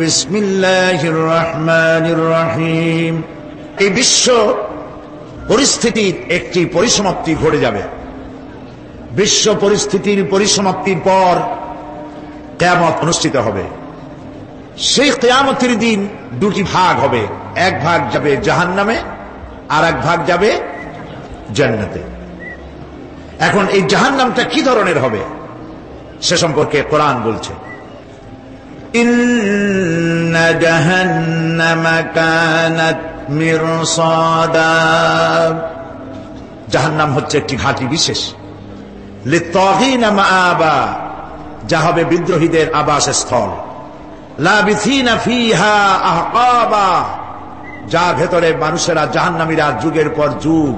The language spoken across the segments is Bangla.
বিসমিল্লাহির রহমানির রহিম। এই বিশ্ব পরিস্থিতির একটি পরিসমাপ্তি ঘটে যাবে। বিশ্ব পরিস্থিতির পরিসমাপ্তির পর কিয়ামত অনুষ্ঠিত হবে। সেই কিয়ামতের দিন দুটি ভাগ হবে, এক ভাগ যাবে জাহান্নামে আর এক ভাগ যাবে জান্নাতে। এখন এই জাহান্নামটা কি ধরনের হবে সে সম্পর্কে কোরআন বলছে, ইন্না জাহান্নামা কানাত মিরসাদা। জাহান্নাম হচ্ছে একটি ঘাঁটি বিশেষ, লিত্তাগিনা মাআবা, যা হবে বিদ্রোহীদের আবাসস্থল, লাবিথিনা ফিহা আহকাবা, যার ভেতরে মানুষেরা জাহান্নামীরা যুগের পর যুগ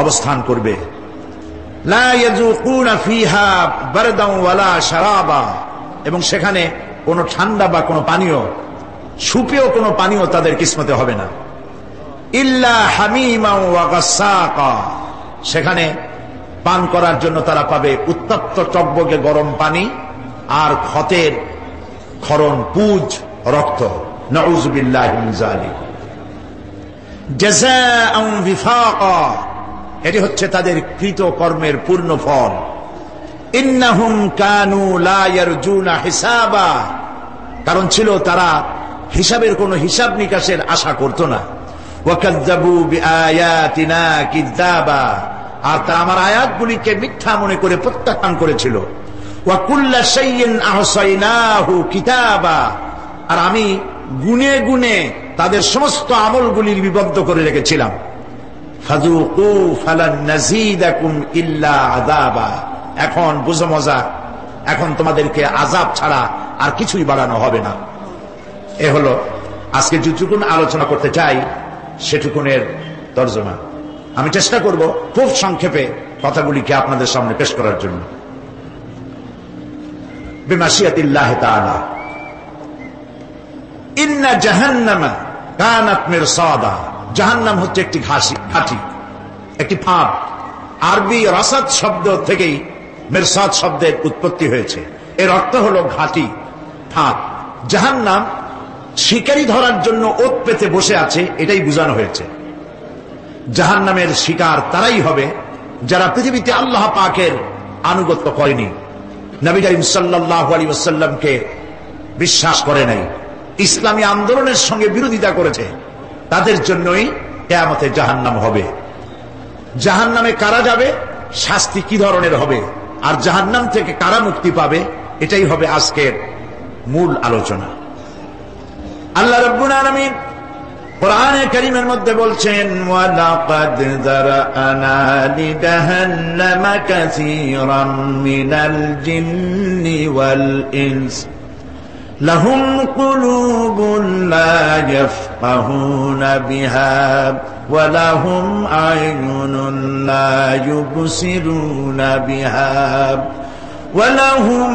অবস্থান করবে। লা ইয়াযুকুনা ফিহা বারদান ওয়ালা শারাবা, এবং সেখানে কোনো ঠান্ডা বা কোনো পানীয়, সুপেয় কোনো পানীয় তাদের কিসমতে হবে না। ইল্লা হামিমা ওয়া গাসসাকা, সেখানে পান করার জন্য তারা পাবে উত্তপ্ত টকবগে গরম পানি আর ক্ষতের ক্ষরণ পুজ রক্ত। নাউযু বিল্লাহি মিন যালিক। জাযাআন বিফাকা, এটি হচ্ছে তাদের কৃত কর্মের পূর্ণ ফল। ইন্নাহুম কানু লা ইয়ারজুনা হিসাবা, কারণ ছিল তারা হিসাবের কোনো হিসাব নিকাশের আশা করত না। ওয়া কাযযাবু বিআয়াতিনা কিযাবা, আর তারা আমার আয়াতগুলিকে মিথ্যা মনে করে প্রত্যাখ্যান করেছিল। ওয়া কুল্লা শাইইন আহসাইনাহু কিতাবা, আর আমি গুনে গুনে তাদের সমস্ত আমলগুলি লিপিবদ্ধ করে রেখেছিলাম। ফাযুকু ফালান নাযীদাকুম ইল্লা আযাবা, এখন বুঝো মজা, এখন তোমাদেরকে আযাব ছাড়া আর কিছুই বাড়ানো হবে না। এ হলো আজকে যেটুকুন আলোচনা করতে চাই সেটুকুনের তর্জমা। আমি চেষ্টা করব খুব সংক্ষেপে কথাগুলিকে আপনাদের সামনে পেশ করার জন্য। বিমাশিয়াতিল্লাহি তাআলা। ইন্না জাহান্নামা কানাত মিরসাদা, জাহান্নাম হচ্ছে একটি ঘাঁটি, একটি ফাঁদ। আরবি রাসাদ শব্দ থেকেই মিরসাদ শব্দের উৎপত্তি হয়েছে। এর অর্থ হলো ঘাঁটি, ফাঁদ। জাহান্নাম শিকারী ধরার জন্য ওত পেতে বসে আছে, এটাই বোঝানো হয়েছে। জাহান্নামের শিকার তারাই হবে যারা পৃথিবীতে আল্লাহ পাকের আনুগত্য করেনি, নবী করিম সাল্লাল্লাহু আলাইহি ওয়াসাল্লামকে বিশ্বাস করে নাই, ইসলামী আন্দোলনের সঙ্গে বিরোধিতা করেছে, তাদের জন্যই কিয়ামতে জাহান্নাম হবে। জাহান্নামে কারা যাবে, শাস্তি কি ধরনের হবে, আর জাহান্নাম থেকে কারা মুক্তি পাবে, এটাই হবে আজকের মূল আলোচনা। আল্লাহ রাব্বুল আলামিন কোরআনে কারীমের মধ্যে বলছেন, ওয়ালাকাদ যারানা লিজাহান্নামা কাসীরাম মিনাল জিন্নি ওয়াল ইনস লাহুম কুলুবুন লা ইয়াফকাহুনা বিহা ওয়া লাহুম আ'য়ুনুন লা ইউবসিরুনা বিহা ওয়া লাহুম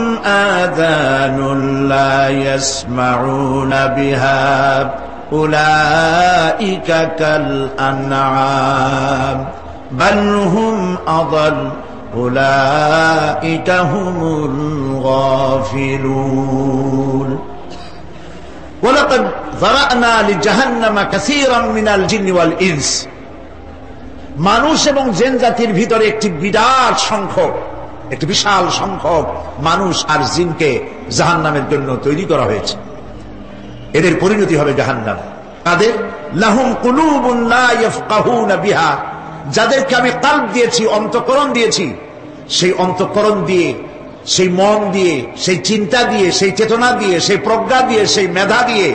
আযানুন লা ইয়াসমাউনা বিহা উলাইকা কাল আনআম বাল হুম আযাল উলাইকা হুমুল গাফিলুন। ওয়ালাকাদ যারানা লিজাহান্নামা কাসীরাম মিনাল জিন্নি ওয়াল ইনস, মানুষ এবং জিন জাতির ভিতরে একটি বিরাট সংখ্যক, একটি বিশাল সংখ্যক মানুষ আর জিনকে জাহান্নামের জন্য তৈরি করা হয়েছে। এদের পরিণতি হবে জাহান্নাম। তাদের লাহুম কুলুবুন লা ইয়াফকাহুনা বিহা, যাদেরকে আমি কালব দিয়েছি, অন্তঃকরণ দিয়েছি, সেই অন্তঃকরণ দিয়ে, সেই মন দিয়ে, সেই চিন্তা দিয়ে, সেই চেতনা দিয়ে, সেই প্রজ্ঞা দিয়ে, সেই মেধা দিয়ে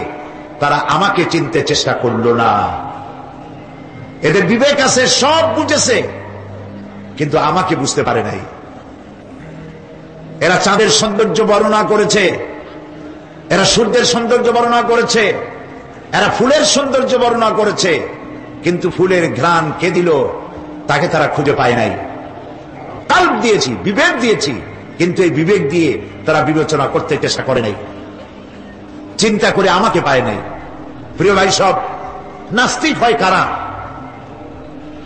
তারা আমাকে চিনতে চেষ্টা করলো না। এদের বিবেক আছে, সব বুঝেছে, কিন্তু আমাকে বুঝতে পারে নাই। এরা চাঁদের সৌন্দর্য বর্ণনা করেছে, এরা সূর্যের সৌন্দর্য বর্ণনা করেছে, এরা ফুলের সৌন্দর্য বর্ণনা করেছে, কিন্তু ফুলের ঘ্রাণ কে দিল তাকে তারা খুঁজে পায় নাই। কাল্ব দিয়েছি, বিবেক দিয়েছি, কিন্তু এই বিবেক দিয়ে তারা বিবেচনা করতে চেষ্টা করে নাই, চিন্তা করে আমাকে পায় নাই। প্রিয় ভাই, সব নাস্তিক হয় কারা?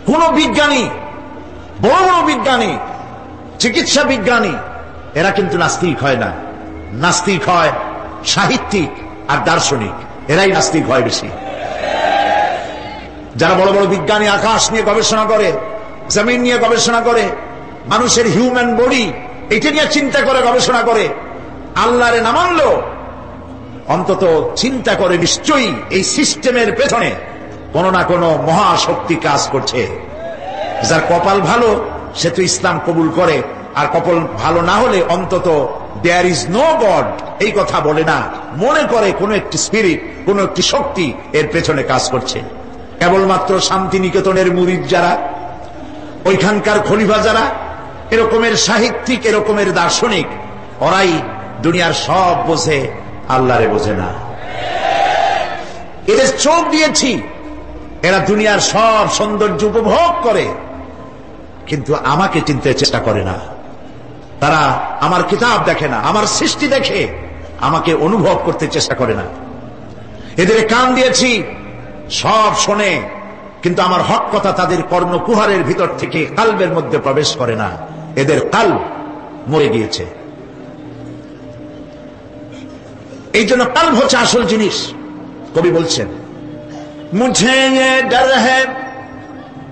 কোন বিজ্ঞানী, বড় বড় বিজ্ঞানী, চিকিৎসা বিজ্ঞানী, এরা কিন্তু নাস্তিক হয় না। নাস্তিক হয় সাহিত্যিক, আর দার্শনিক, এরাই নাস্তিক হয় বেশি। যারা বড় বড় বিজ্ঞানী আকাশ নিয়ে গবেষণা করে, জমিন নিয়ে গবেষণা করে, মানুষের হিউম্যান বডি এটা নিয়ে চিন্তা করে গবেষণা করে, আল্লাহরে না মানলেও অন্তত চিন্তা করে নিশ্চয়ই এই সিস্টেমের পেছনে কোন না কোন মহাশক্তি কাজ করছে। যার কপাল ভালো সে তো ইসলাম কবুল করে, আর কপাল ভালো না হলে অন্তত দেয়ার ইজ নো গড এই কথা বলে না, মনে করে কোন একটি স্পিরিট, কোন একটি শক্তি এর পেছনে কাজ করছে। কেবলমাত্র শান্তিনিকেতনের মুরিদ যারা, ওইখানকার খলিফা যারা, এরকমের সাহিত্যিক, এরকমের দার্শনিক, ওরাই দুনিয়ার সব বোঝে, আল্লাহরে বোঝে না। এদের চোখ দিয়েছি, এরা দুনিয়ার সব সৌন্দর্য উপভোগ করে, কিন্তু আমাকে চিনতে চেষ্টা করে না। তারা আমার কিতাব দেখে না, আমার সৃষ্টি দেখে আমাকে অনুভব করতে চেষ্টা করে না। এদের কান দিয়েছি, সব শোনে, কিন্তু আমার হক কথা তাদের কর্ণকুহারের ভিতর থেকে কালবের মধ্যে প্রবেশ করে না। এদের কালব মরে গিয়েছে। এই জন্য কালব হচ্ছে আসল জিনিস। কবি বলছেন, মুঝে ये डर है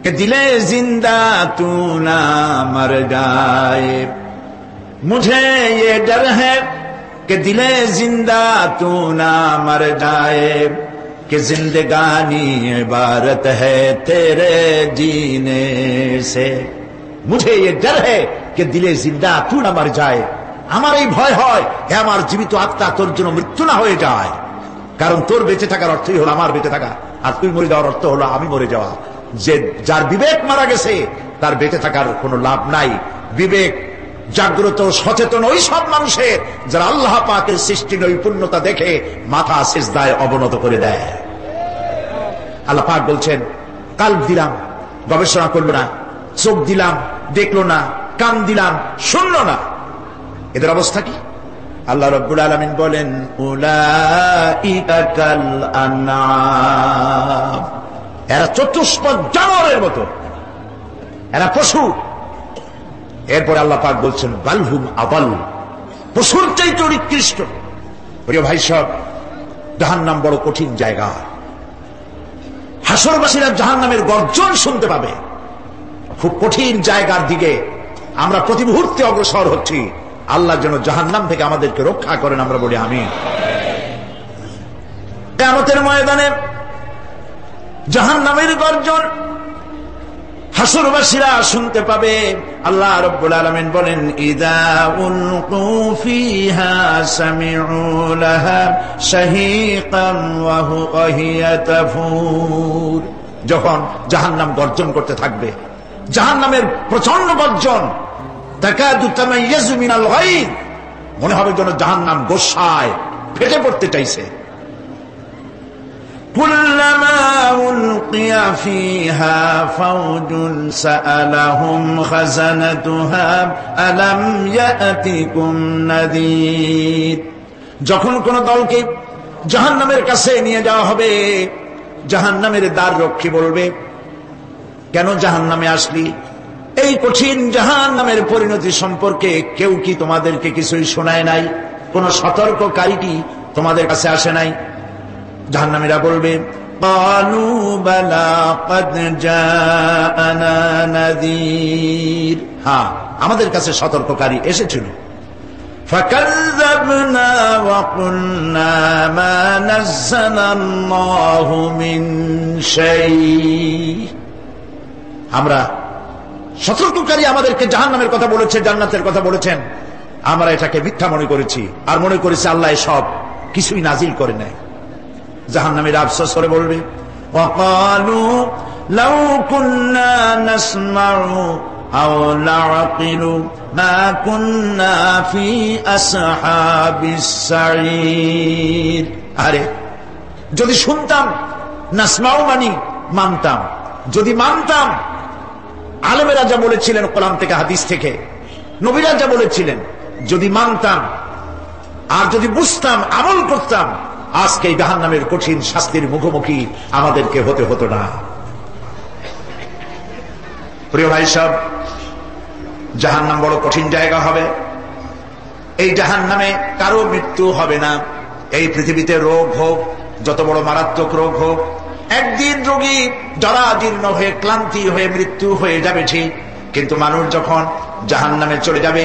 कि दिले जिंदा तू ना मर जाए, मुझे ये डर है कि दिले जिंदा तू ना मर जाए, कि जिंदगानी इबारत है तेरे जीने से, मुझे ये डर है कि दिले जिंदा तू ना मर जाए। আমার এই ভয় হয় হে আমার জীবিত আত্মা তোর জন্য মৃত্যু না হয়ে যায়, কারণ তোর বেঁচে থাকার অর্থই হলো আমার বেঁচে থাকা, আর তুই মরে যাওয়ার অর্থ হলো আমি মরে যাওয়া। যে যার বিবেক মারা গেছে তার বেঁচে থাকার কোনো লাভ নাই। বিবেক জাগ্রত সচেতন ওই সব মানুষের যারা আল্লাহ পাকের সৃষ্টি নৈপুণ্যতা দেখে মাথা সিজদায় অবনত করে দেয়। আল্লাহ পাক বলছেন, কালব দিলাম, গবেষণা করলো না, চোখ দিলাম, দেখলো না, কান দিলাম, শুনলো না। এদের অবস্থা কি? আল্লাহ রাব্বুল আলামিন বলেন, উলাইকা কাল আনআম, এরা চতুষ্পদ জানোয়ারের মতো, এরা পশু। এরপর আল্লাহ পাক বলছেন, বালহুম আদাল, পশুর চাইতে নিকৃষ্ট। প্রিয় ভাই সব, জাহান্নাম বড় কঠিন জায়গা। হাসরবাসীরা জাহান্নামের গর্জন শুনতে পাবে। খুব কঠিন জায়গার দিকে আমরা প্রতি মুহূর্তে অগ্রসর হচ্ছি। আল্লাহ যেন জাহান্নাম থেকে আমাদেরকে রক্ষা করেন, আমরা বলি আমিন। কিয়ামতের ময়দানে জাহান্নামের গর্জন হাসরবাসীরা শুনতে পাবে। আল্লাহ রাব্বুল আলামিন বলেন, ইযা উলকু ফিহা সামিউ লাহা শাহীকাম ওয়া হিয়া তাফুর, যখন জাহান্নাম গর্জন করতে থাকবে, জাহান্নামের প্রচন্ড গর্জন, তাকাদু তামাইয়াজু মিনাল গায়দ, মনে হবে যেন জাহান্নাম গোসায় ফেটে পড়তে চাইছে। কুল্লামা উলকিয়া ফিহা ফাওজুন সাআলাহুম খাজানাতুহা আলাম ইয়াতিকুম নাযীর, যখন কোন দলকে জাহান্নামের কাছে নিয়ে যাওয়া হবে, জাহান্নামের দ্বার রক্ষী বলবে, কেন জাহান্নামে আসলি? এই কঠিন জাহান্নামের পরিণতি সম্পর্কে কেউ কি তোমাদেরকে কিছুই শোনায় নাই? কোন সতর্ককারী কি তোমাদের কাছে আসে নাই? জাহান্নামীরা বলবে, ক্বালু বালা ক্বাদ জাআনা নাযীর, হ্যাঁ আমাদের কাছে সতর্ককারী এসেছিল। ফাকাযযাবনা ওয়া কুলনা মা নাযালাল্লাহু মিন শাই, আমরা সতর্ককারী আমাদেরকে জাহান্নামের কথা বলেছে, জান্নাতের কথা বলেছেন, আমরা এটাকে মিথ্যা মনে করেছি, আর মনে করেছি আল্লাহ সব কিছুই নাজিল করে নেয়। জাহান্নামীরা আফসোস করে বলবে, ওয়াকালু লাউ কুন্না নাসমাউ আও নাআকিলু মা কুন্না ফি আসহাবিস সাঈর, আরে যদি শুনতাম, নাসমাউ মানি মানতাম, যদি মানতাম, আলেমেরা যা বলেছিলেন কোরআন থেকে হাদিস থেকে, নবীরা যা বলেছিলেন, যদি মানতাম আর যদি বুঝতাম, আমল করতাম, আজকে এই জাহান্নামের কঠিন শাস্তির মুখোমুখি আমাদেরকে হতে হতো না। প্রিয় ভাই সব, জাহান্নাম বড় কঠিন জায়গা হবে। এই জাহান্নামে কারো মৃত্যু হবে না, এই পৃথিবীতে রোগ হোক, যত বড় মারাত্মক রোগ হোক, একদিন রোগী জরাজীর্ণ হয়ে ক্লান্তি হয়ে মৃত্যু হয়ে যাবে ঠিক, কিন্তু মানুষ যখন জাহান্নামে চলে যাবে,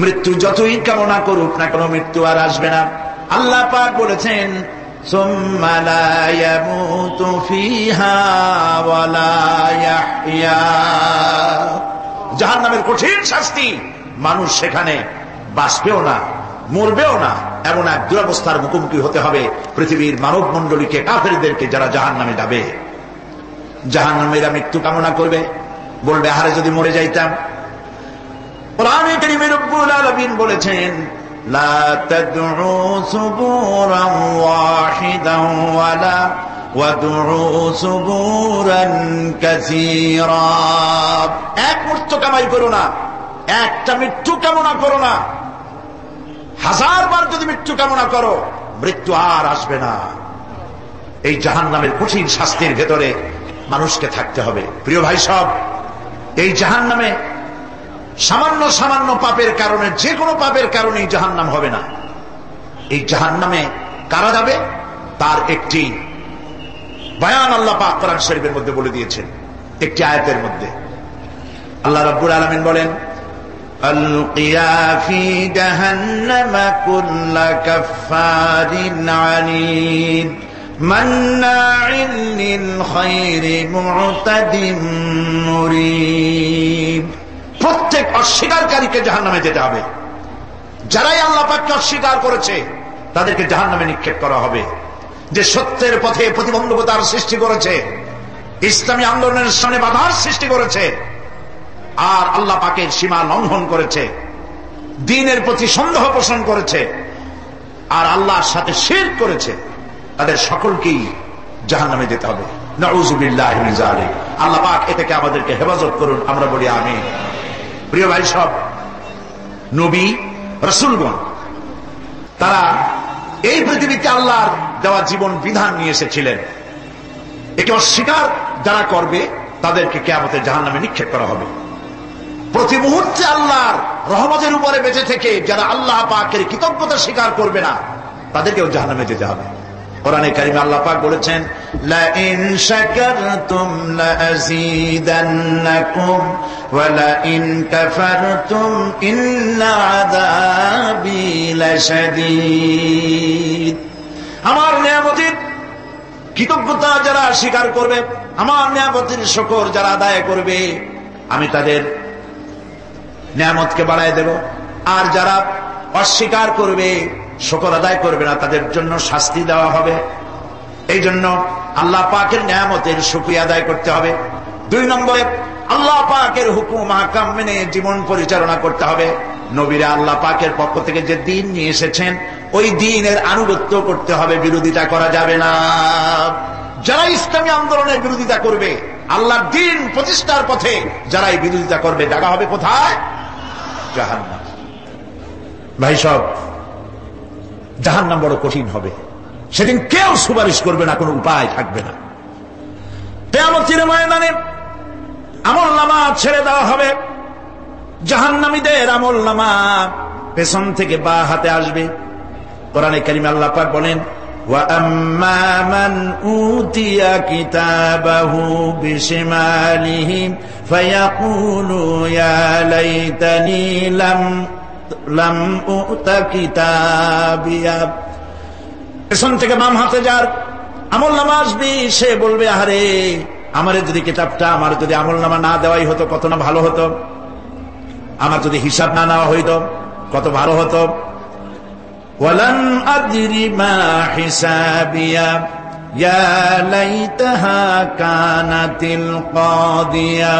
মৃত্যু যতই কামনা করুক না কেন মৃত্যু আর আসবে না। আল্লাহ পাক বলেছেন সুম্মা লা ইয়ামুতু ফিহা ওয়া লা ইয়াহইয়া। জাহান্নামের কঠিন শাস্তি, মানুষ সেখানে বাঁচবেও না, মরবেও না, এমন এক দুরবস্থার মুখোমুখি হতে হবে পৃথিবীর মানব মণ্ডলীকে, কাফেরদেরকে, যারা জাহান্নামে যাবে। জাহান্নামীরা মৃত্যু কামনা করবে, বলবে আরে যদি মরে যাইতাম। কোরআনে কারীমে রব্বুল আলামিন বলেছেন লা তাদউ সুবুরান ওয়াহিদান ওয়ালা ওয়াদউ সুবুরান কাসীরা। এক মৃত্যু কামাই করো না, একটা মৃত্যু কামনা করো না। 1000 বার যদি মৃত্যু কামনা করো, মৃত্যু আর আসবে না। এই জাহান্নামের কঠিন শাস্তির ভেতরে মানুষকে থাকতে হবে। প্রিয় ভাই সব, এই জাহান্নামে সামান্য সামান্য পাপের কারণে, যে কোনো পাপের কারণেই জাহান্নাম হবে না। এই জাহান্নামে কারা যাবে তার একটি বয়ান আল্লাহ পাক কোরআন শরীফের মধ্যে বলে দিয়েছেন। একটি আয়াতের মধ্যে আল্লাহ রাব্বুল আলামিন বলেন আলকিয়া ফি জাহান্নামা কুল্লা কাফফারিন আনিদ মান্নাইন লিল খায়রি মু'তাদিম মুরিব। প্রত্যেক অস্বীকারীকে জাহান্নামে যেতে হবে। যারাই আল্লাহ পাককে অস্বীকার করেছে তাদেরকে জাহান্নামে নিক্ষেপ করা হবে। যে সত্যের পথে প্রতিবন্ধকতার সৃষ্টি করেছে, ইসলামী আন্দোলনের সামনে বাধার সৃষ্টি করেছে, আর আল্লাহ পাকের সীমা লঙ্ঘন করেছে, দ্বীনের প্রতি সন্দেহ পোষণ করেছে, আর আল্লাহর সাথে শিরক করেছে, তাদের সকলকেই জাহান্নামে যেতে হবে। নাউযুবিল্লাহি মিন যালিক। আল্লাহ পাক এ থেকে আমাদেরকে হেফাজত করুন, আমরা বলি আমিন। প্রিয় ভাই সব, নবী রাসূলগণ তারা এই পৃথিবীতে আল্লাহর দেওয়া জীবন বিধান নিয়ে এসেছিলেন। একে অস্বীকার যারা করবে তাদেরকে কিয়ামতে জাহান্নামে নিক্ষেপ করা হবে। প্রতি মুহূর্তে আল্লাহর রহমতের উপরে বেঁচে থেকে যারা আল্লাহ পাকের কৃতজ্ঞতা স্বীকার করবে না তাদেরকেও জাহান্নামে যেতে হবে। কোরআনে কারিমে আল্লাহ পাক বলেছেন লা ইন শাকারতুম লা আযীদান্নাকুম ওয়া লা ইন কাফারতুম ইন্না আযাবি লাশাদীদ। আমার নিয়ামতের কৃতজ্ঞতা যারা স্বীকার করবে, আমার নিয়ামতের শুকর যারা আদায় করবে, আমি তাদের নিয়ামতকে বাড়ায় দেব। আর যারা অস্বীকার করবে, শুকর আদায় করবে না, তাদের জন্য শাস্তি দেওয়া হবে। এই জন্য আল্লাহ পাকের নিয়ামতের শুকরিয়া আদায় করতে হবে। 2 নম্বরে আল্লাহ পাকের হুকুম আহকাম মেনে জীবন পরিচালনা করতে হবে। নবীরা আল্লাহ পাকের পক্ষ থেকে যে দ্বীন নিয়ে এসেছেন ওই দ্বীনের আনুগত্য করতে হবে, বিরোধিতা করা যাবে না। যারা ইসলামী আন্দোলনের বিরোধিতা করবে, আল্লাহর দ্বীন প্রতিষ্ঠার পথে যারা এই বিরোধিতা করবে, জায়গা হবে কোথায়? জাহান্নাম। ভাই সব, জাহান্নাম বড় কঠিন হবে। সেদিন কেউ সুপারিশ করবে না, কোনো উপায় থাকবে না। কিয়ামতের ময়দানে আমলনামা ছেড়ে দেওয়া হবে। জাহান্নামীদের আমলনামা পেছন থেকে বা হাতে আসবে। কোরআনে কারিমে আল্লাহ পাক বলেন ওয়া আম্মা মান উতিয়া কিতাবাহু বিশিমালিহি ফায়াকুলু ইয়া লাইতানি লাম উতা কিতাবিয়া। পেছন থেকে বাম হাতে যার আমলনামা আসবে, সে বলবে আরে আমারে যদি কিতাবটা, আমার যদি আমলনামা না দেওয়াই হতো কত না ভালো হতো, আমার যদি হিসাব না নেওয়া হইতো কত ভালো হতো। ওয়ালান আদরি মা হিসাবিয়া ইয়া লাইতাহা কানাতিল কাদিয়া।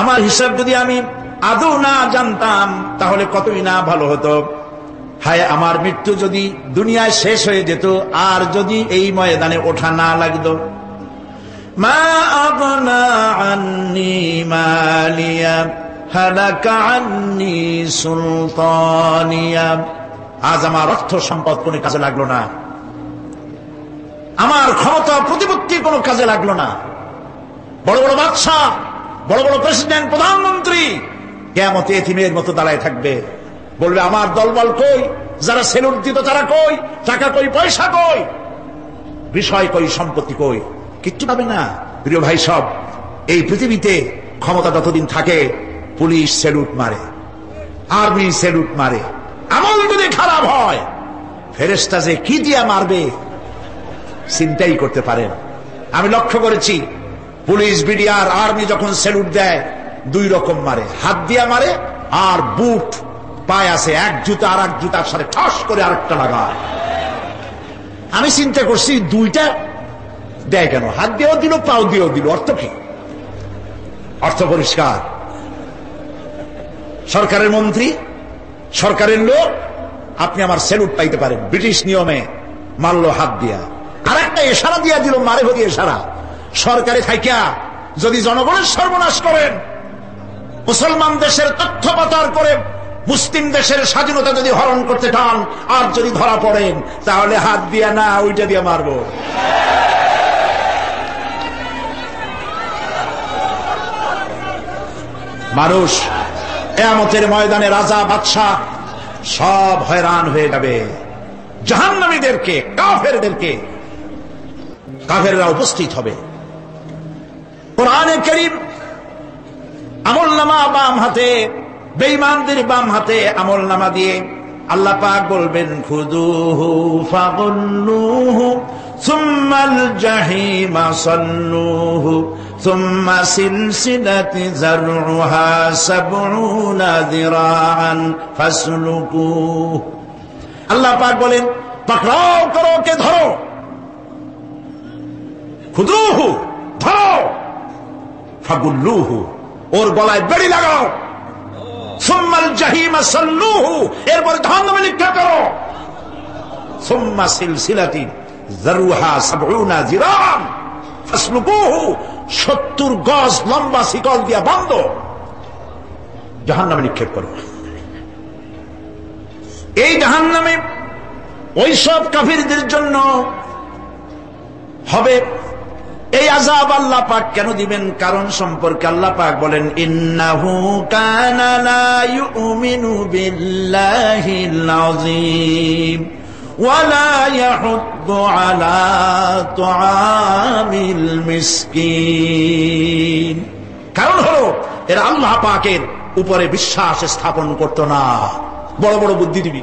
আমার হিসাব যদি আমি আদৌ না জানতাম তাহলে কতই না ভালো হতো। হায় আমার মৃত্যু যদি দুনিয়ায় শেষ হয়ে যেত, আর যদি এই ময়দানে ওঠা না লাগতো। মা আগনা আন্নি মালিয়া হালাকা আন্নি সুলতানিয়া। আজ আমার অর্থ সম্পদ কোনো কাজে লাগলো না, আমার ক্ষমতা প্রতিপত্তি কোনো কাজে লাগলো না। বড় বড় বাদশাহ, বড় বড় প্রেসিডেন্ট, প্রধানমন্ত্রী কিয়ামতে এতিমের মতো দাঁড়ায় থাকবে, বলবে আমার দলবল কই, যারা সেলুট দিত তারা কই? টাকা কই, পয়সা কই, বিষয় কই, সম্পত্তি কই? কিচ্ছু পাবে না। প্রিয় ভাই সব, এই পৃথিবীতে ক্ষমতা যতদিন থাকে পুলিশ সেলুট মারে, আর্মি সেলুট মারে। আমল যদি খারাপ হয় ফেরেশতা যে কি দিয়া মারবে চিন্তাই করতে পারেন। আমি লক্ষ্য করেছি পুলিশ, বিডিআর, আর্মি যখন সেলুট দেয় দুই রকম মারে, হাত দিয়া মারে আর বুট পায় আছে, এক জুতা আর এক জুতার সাথে ঠস করে আরেকটা লাগায়। আমি চিন্তা করছি দুইটা দেয় কেন? হাত দিয়েও দিল, পাও দিয়েও দিল, অর্থ কি? অর্থ পরিষ্কার। সরকারের মন্ত্রী, সরকারের লোক, আপনি আমার সেলুট পাইতে পারেন। ব্রিটিশ নিয়মে মারলো হাত দিয়া, আর একটা ইশারা দিয়া দিল, মারে ভরি ইশারা। সরকারে থাইকা যদি জনগণের সর্বনাশ করেন, মুসলমান দেশের তথ্য পাচার করে মুসলিম দেশের স্বাধীনতা যদি হরণ করতে চান, আর যদি ধরা পড়েন, তাহলে হাত দিয়া না, ওইটা দিয়ে মারবো। মানুষ কিয়ামতের ময়দানে রাজা বাদশাহ সব হয়রান হয়ে যাবে। জাহান্নামীদেরকে, কাফেরদেরকে, কাফেররা উপস্থিত হবে। কোরআনে কারীম আমলনামা বাম হাতে, বেঈমানদের বাম হাতে আমলনামা দিয়ে আল্লাহ পাক বলবেন, খুযুহু ফাগুল্লুহু সুম্মাল জাহিমা সাল্লুহু সুম্মা সিলসিলাতি যারউহা সাবউনা যিরাআন ফাসলুকুহু। আল্লাহ পাক বলেন, পাকড়াও করো, কে ধরো, খুযুহু ধরো, ফাগুল্লুহু ওর গলায় বেড়ি লাগাও, সুম্মাল জাহিমা সাল্লুহু এরপর জাহান্নামে নিক্ষেপ করো, সুম্মা সিলসিলাতি যারউহা সাবউনা যিরাআন ফাসলুকুহু 70 গজ লম্বা শিকল দিয়া বাঁধ, জাহান্নামে নিক্ষেপ করো। এই জাহান্নামে ওই সব কাফিরদের জন্য হবে এই আযাব। আল্লাহ পাক কেন দিবেন? কারণ সম্পর্কে আল্লাহ পাক বলেন, ইন্নাহু কানা লা ইউমিনু বিল্লাহিল আযীম ওয়া লা ইয়াহুদ্দু আলা তুআমিল মিসকিন। কারণ হলো এরা আল্লাহ পাকের উপরে বিশ্বাস স্থাপন করত না। বড় বড় বুদ্ধিজীবী,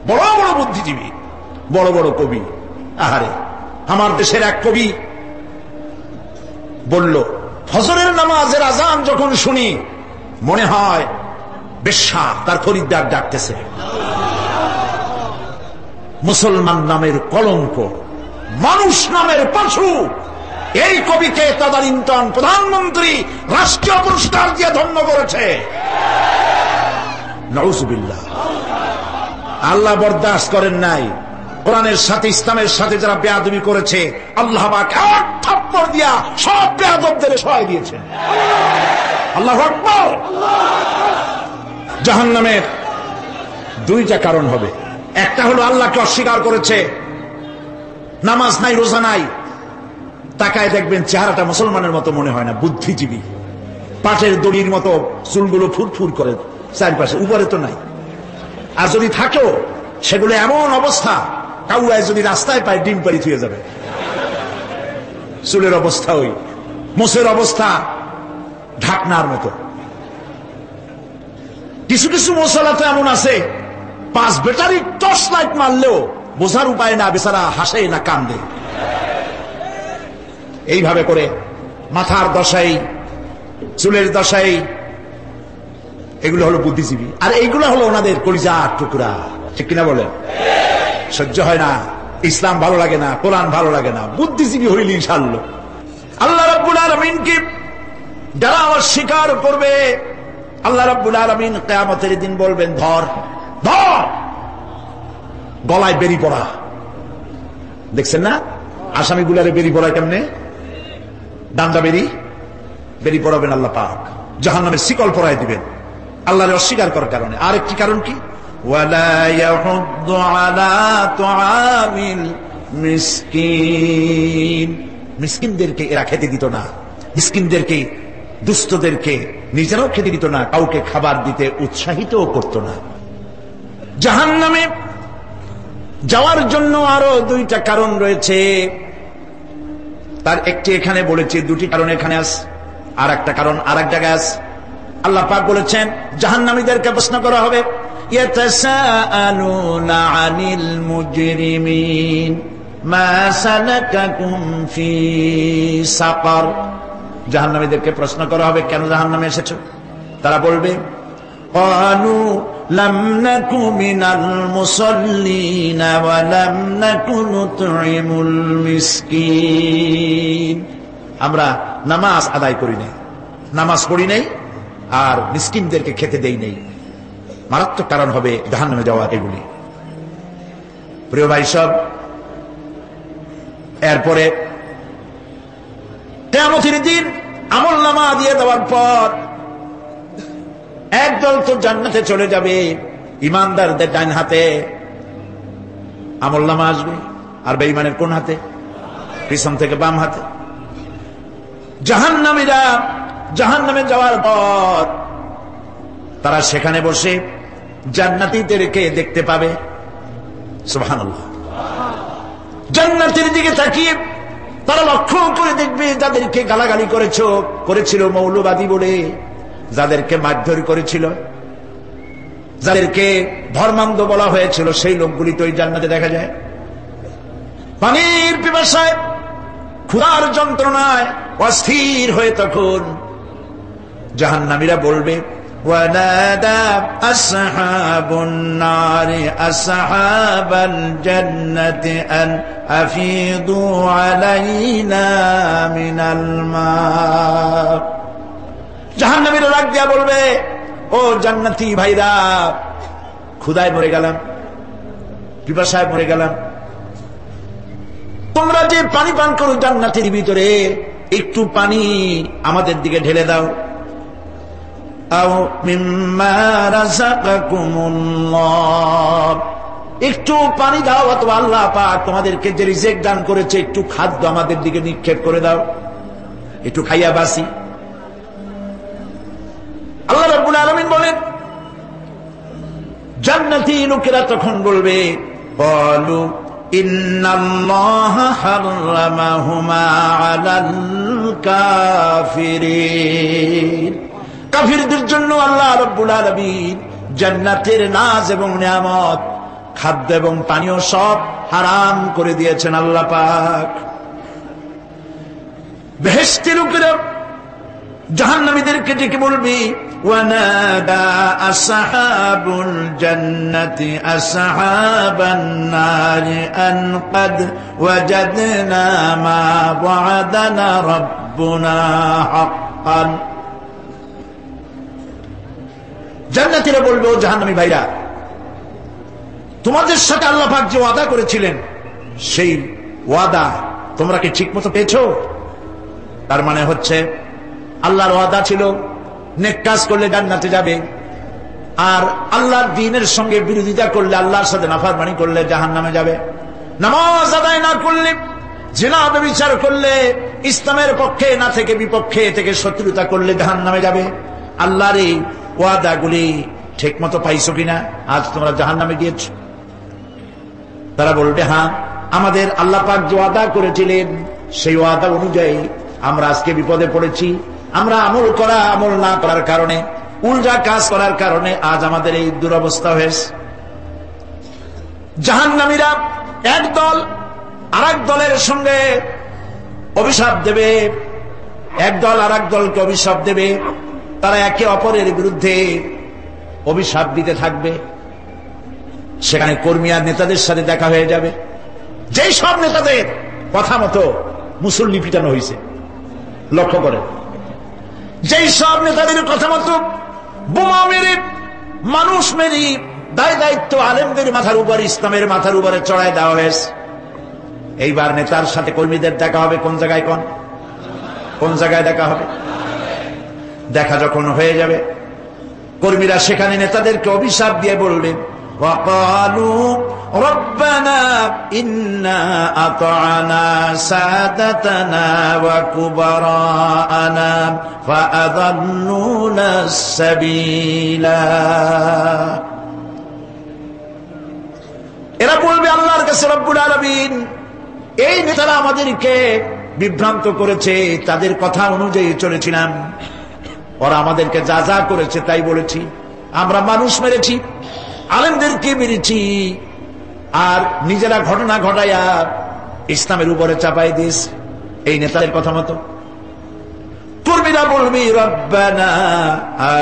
বড় বড় বুদ্ধিজীবী, বড় বড় কবি। আহারে, আমার দেশের এক কবি বলল, ফজরের নামাজের আজান যখন শুনি মনে হয় বেশ্যা তার খরিদ্দার ডাকতেছে। মুসলমান নামের কলঙ্ক, মানুষ নামের পশু। এই কবিকে তদানীন্তন প্রধানমন্ত্রী রাষ্ট্রীয় পুরস্কার দিয়ে ধন্য করেছে। নাউযুবিল্লাহ। আল্লাহ বরদাস্ত করেন নাই। কোরআনের সাথে, ইসলামের সাথে যারা বেয়াদবি করেছে, আল্লাহ পাক এক থাপ্পড় দিয়া সব বেয়াদবদের সহায় দিয়েছেন। আল্লাহু আকবার। জাহান্নামের দুইটা কারণ হবে। একটা হলো আল্লাহকে অস্বীকার করেছে, নামাজ নাই, রোজা নাই, তাকায় দেখবেন চেহারাটা মুসলমানের মতো মনে হয় না, বুদ্ধিজীবী, পাটের দড়ির মতো চুলগুলো ফুরফুর করে চারপাশে, উপরে তো নাই। আর যদি থাকেও সেগুলো এমন অবস্থা, কাউয়ায় যদি রাস্তায় পায় ডিম পাড়ি থুয়ে যাবে। চুলের অবস্থা ওই, মোষের অবস্থা ঢাকনার মতো। কিছু কিছু মশলা তো এমন আছে, 5 ব্যাটারি টর্চ লাইট মারলেও বোঝার উপায় না, বেচারা হাসে না কান্দে। এইভাবে করে মাথার দশাই, চুলের দশাই, এগুলো হলো বুদ্ধিজীবী। আর এইগুলো হলো ওনাদের কলিজার টুকরা। ঠিক কিনা বলেন? সহ্য হয় না, ইসলাম ভালো লাগে না, কোরআন ভালো লাগে না, বুদ্ধিজীবী হইলি ইনশাআল্লাহ। আল্লাহ রাব্বুল আলামিনকে যারা অস্বীকার করবে, আল্লাহ রাব্বুল আলামিন কিয়ামতের দিন বলবেন, ধর ধর, গলায় বেরি পড়া। দেখছেন না আসামিগুলারে বেরি পড়ায় কেমনে? ডান্ডা বেরি, বেরি পড়াবেন আল্লাহ পাক, জাহান্নামের শিকল পরায় দিবেন আল্লাহরে অস্বীকার করার কারণে। আরেকটি কারণ কি? ওয়ালা ইয়াহুদ্দু আলা তুআমিল মিসকিন। মিসকিনদেরকে এরা খেতে দিত না, মিসকিনদেরকে, দুস্থদেরকে নিজেরাও খেতে দিত না, কাউকে খাবার দিতে উৎসাহিতও করত না। জাহান্নামে যাওয়ার জন্য আরো দুইটা কারণ রয়েছে, তার একটি এখানে বলেছি, দুটি কারণ এখানে আছে, আর একটা কারণ আর এক জায়গায় আছে। আল্লাহ পাক বলেছেন জাহান্নামীদেরকে প্রশ্ন করা হবে, ইয়াতাসাআলুনা আনিল মুজরিমিন মা সালাকাকুম ফি সাকার। জাহান্নামীদেরকে প্রশ্ন করা হবে, কেন জাহান্নামে এসেছো? তারা বলবে ক্বালু লাম নাকু মিনাল মুসাল্লিনা ওয়া লাম নাকু নুতঈমুল মিসকিন। আমরা নামাজ আদায় করি নাই, নামাজ পড়ি নাই, আর মিসকিনদেরকে খেতে দেই নাই। মারাত্মক কারণ হবে জাহান্নামে যাওয়ার এগুলি। প্রিয় ভাই সব, এরপরে কিয়ামতের দিন আমলনামা দিয়ে দেওয়ার পর একদল তো জান্নাতে চলে যাবে, ইমানদারদের ডান হাতে আমলনামা আসবে, আর বেঈমানের কোন হাতে? পিছন থেকে বাম হাতে। জাহান্নামীরা জাহান্নামে যাওয়ার পর তারা সেখানে বসে জান্নাতীদেরকে দেখতে পাবে। সুবহানাল্লাহ। জান্নাতের দিকে তাকিয়ে তারা লক্ষ্য করে দেখবে যাদেরকে গালাগালি করেছিল মৌলবাদী বলে, যাদেরকে মারধর করেছিল, যাদেরকে ধর্মান্ধ বলা হয়েছিল, সেই লোকগুলি তো এই জান্নাতে দেখা যায়। পানির পিপাসায়, ক্ষুধার যন্ত্রণায় অস্থির হয়ে তখন জাহান্নামীরা বলবে ওয়ানাদা আসহাবুন নারি আসহাবাল জান্নাতি আন আফিদু আলাইনা মিনাল মা। জাহান্নামীরা ডাক দিয়া বলবে, ও জান্নাতি ভাইরা, ক্ষুধায় মরে গেলাম, পিপাসায় মরে গেলাম, তোমরা যে পানি পান করো জান্নাতের ভিতরে, একটু পানি আমাদের দিকে ঢেলে দাও। আও মিম্মা রাযাকাকুমুল্লাহ, একটু পানি দাও, অথবা আল্লাহ পাক তোমাদেরকে যে রিজিক দান করেছে একটু খাদ্য আমাদের দিকে নিক্ষেপ করে দাও, একটু খাইয়া বাসি। আল্লাহ রাব্বুল আলামিন বলেন, জান্নাতি লোকেরা তখন বলবে ক্বালু ইন্নাল্লাহা হাররামাহুমা আলাল কাফিরিন। কাফিরদের জন্য আল্লাহ রাব্বুল আলামিন জান্নাতের নাজ এবং নিয়ামত, খাদ্য এবং পানীয় সব হারাম করে দিয়েছেন আল্লাহ পাক। বেহেশতি লোকেরা জাহান্নামীদেরকে ডেকে বলবি ওয়ানাদা আসহাবুল জান্নাতি আসহাবান নারি আন ক্বাদ ওয়াজাদনা মা ওয়া'দানা রাব্বুনা হাক্কান। জান্নাতীরা বলবে, ও জাহান্নামী ভাইরা, তোমাদের সাথে আল্লাহ পাক যে ওয়াদা করেছিলেন সেই ওয়াদা তোমরা কি ঠিক মতো পেয়েছো? তার মানে হচ্ছে আল্লাহর ওয়াদা ছিল নেক কাজ করলে জান্নাতে যাবে, আর আল্লাহর দ্বীনের সঙ্গে বিরোধিতা করলে, আল্লাহর সাথে নাফরমানি করলে জাহান্নামে যাবে। নামাজ আদায় না করলে, জিনা ব্যভিচার করলে, ইসলামের পক্ষে না থেকে বিপক্ষে থেকে শত্রুতা করলে জাহান্নামে যাবে। আল্লাহর এই ওয়াদাগুলি ঠিক মতো পাইছো কিনা? আজ তোমরা জাহান্নামে গিয়েছো। তারা বলবে, হ্যাঁ, আমাদের আল্লাহ পাক যে ওয়াদা করেছিলেন সেই ওয়াদা অনুযায়ী আমরা আজকে বিপদে পড়েছি। আমরা আমল না করার কারণে, উল্টা কাজ করার কারণে আজ আমাদের এই দুরবস্থা হয়েছে। জাহান্নামীরা এক দল আরেক দলের সঙ্গে অভিশাপ দেবে, এক দল আরেক দলকে অভিশাপ দেবে, তারা একে অপরের বিরুদ্ধে অভিশাপ দিতে থাকবে। সেখানে কর্মী আর নেতাদের সাথে দেখা হয়ে যাবে। যেই সব নেতাদের কথা মতো মুসল্লি পিটানো হয়েছে, লক্ষ্য করে, যেই সব নেতাদের কথা মতো বোমা মেরে, মানুষ মেরে, দায় দায়িত্ব আলেমদের মাথার উপর, ইসলামের মাথার উপরে চড়ায় দেওয়া হয়েছে। এইবার নেতার সাথে কর্মীদের দেখা হবে কোন জায়গায়? কোন জায়গায় দেখা হবে? দেখা যখন হয়ে যাবে, কর্মীরা সেখানে নেতাদেরকে অভিশাপ দিয়ে বললেন, وقالوا ربنا إنا أطعنا سادتنا وكبراءنا فأضلونا السبيلا। এরা বলবে, আল্লাহর বলতেছে রব্বুল আলামিন, এই নেতারা আমাদেরকে বিভ্রান্ত করেছে, তাদের কথা অনুযায়ী চলেছিলাম, ওরা আমাদেরকে যা যা করেছে তাই বলেছি। আমরা মানুষ মেরেছি, আলেমদেরকে মেরেছি, আর নিজেরা ঘটনা ঘটাইয়া ইসলামের উপরে চাপাই দিস এই নেতাদের কথা মতো। কর্মীরা বলবি রব্বানা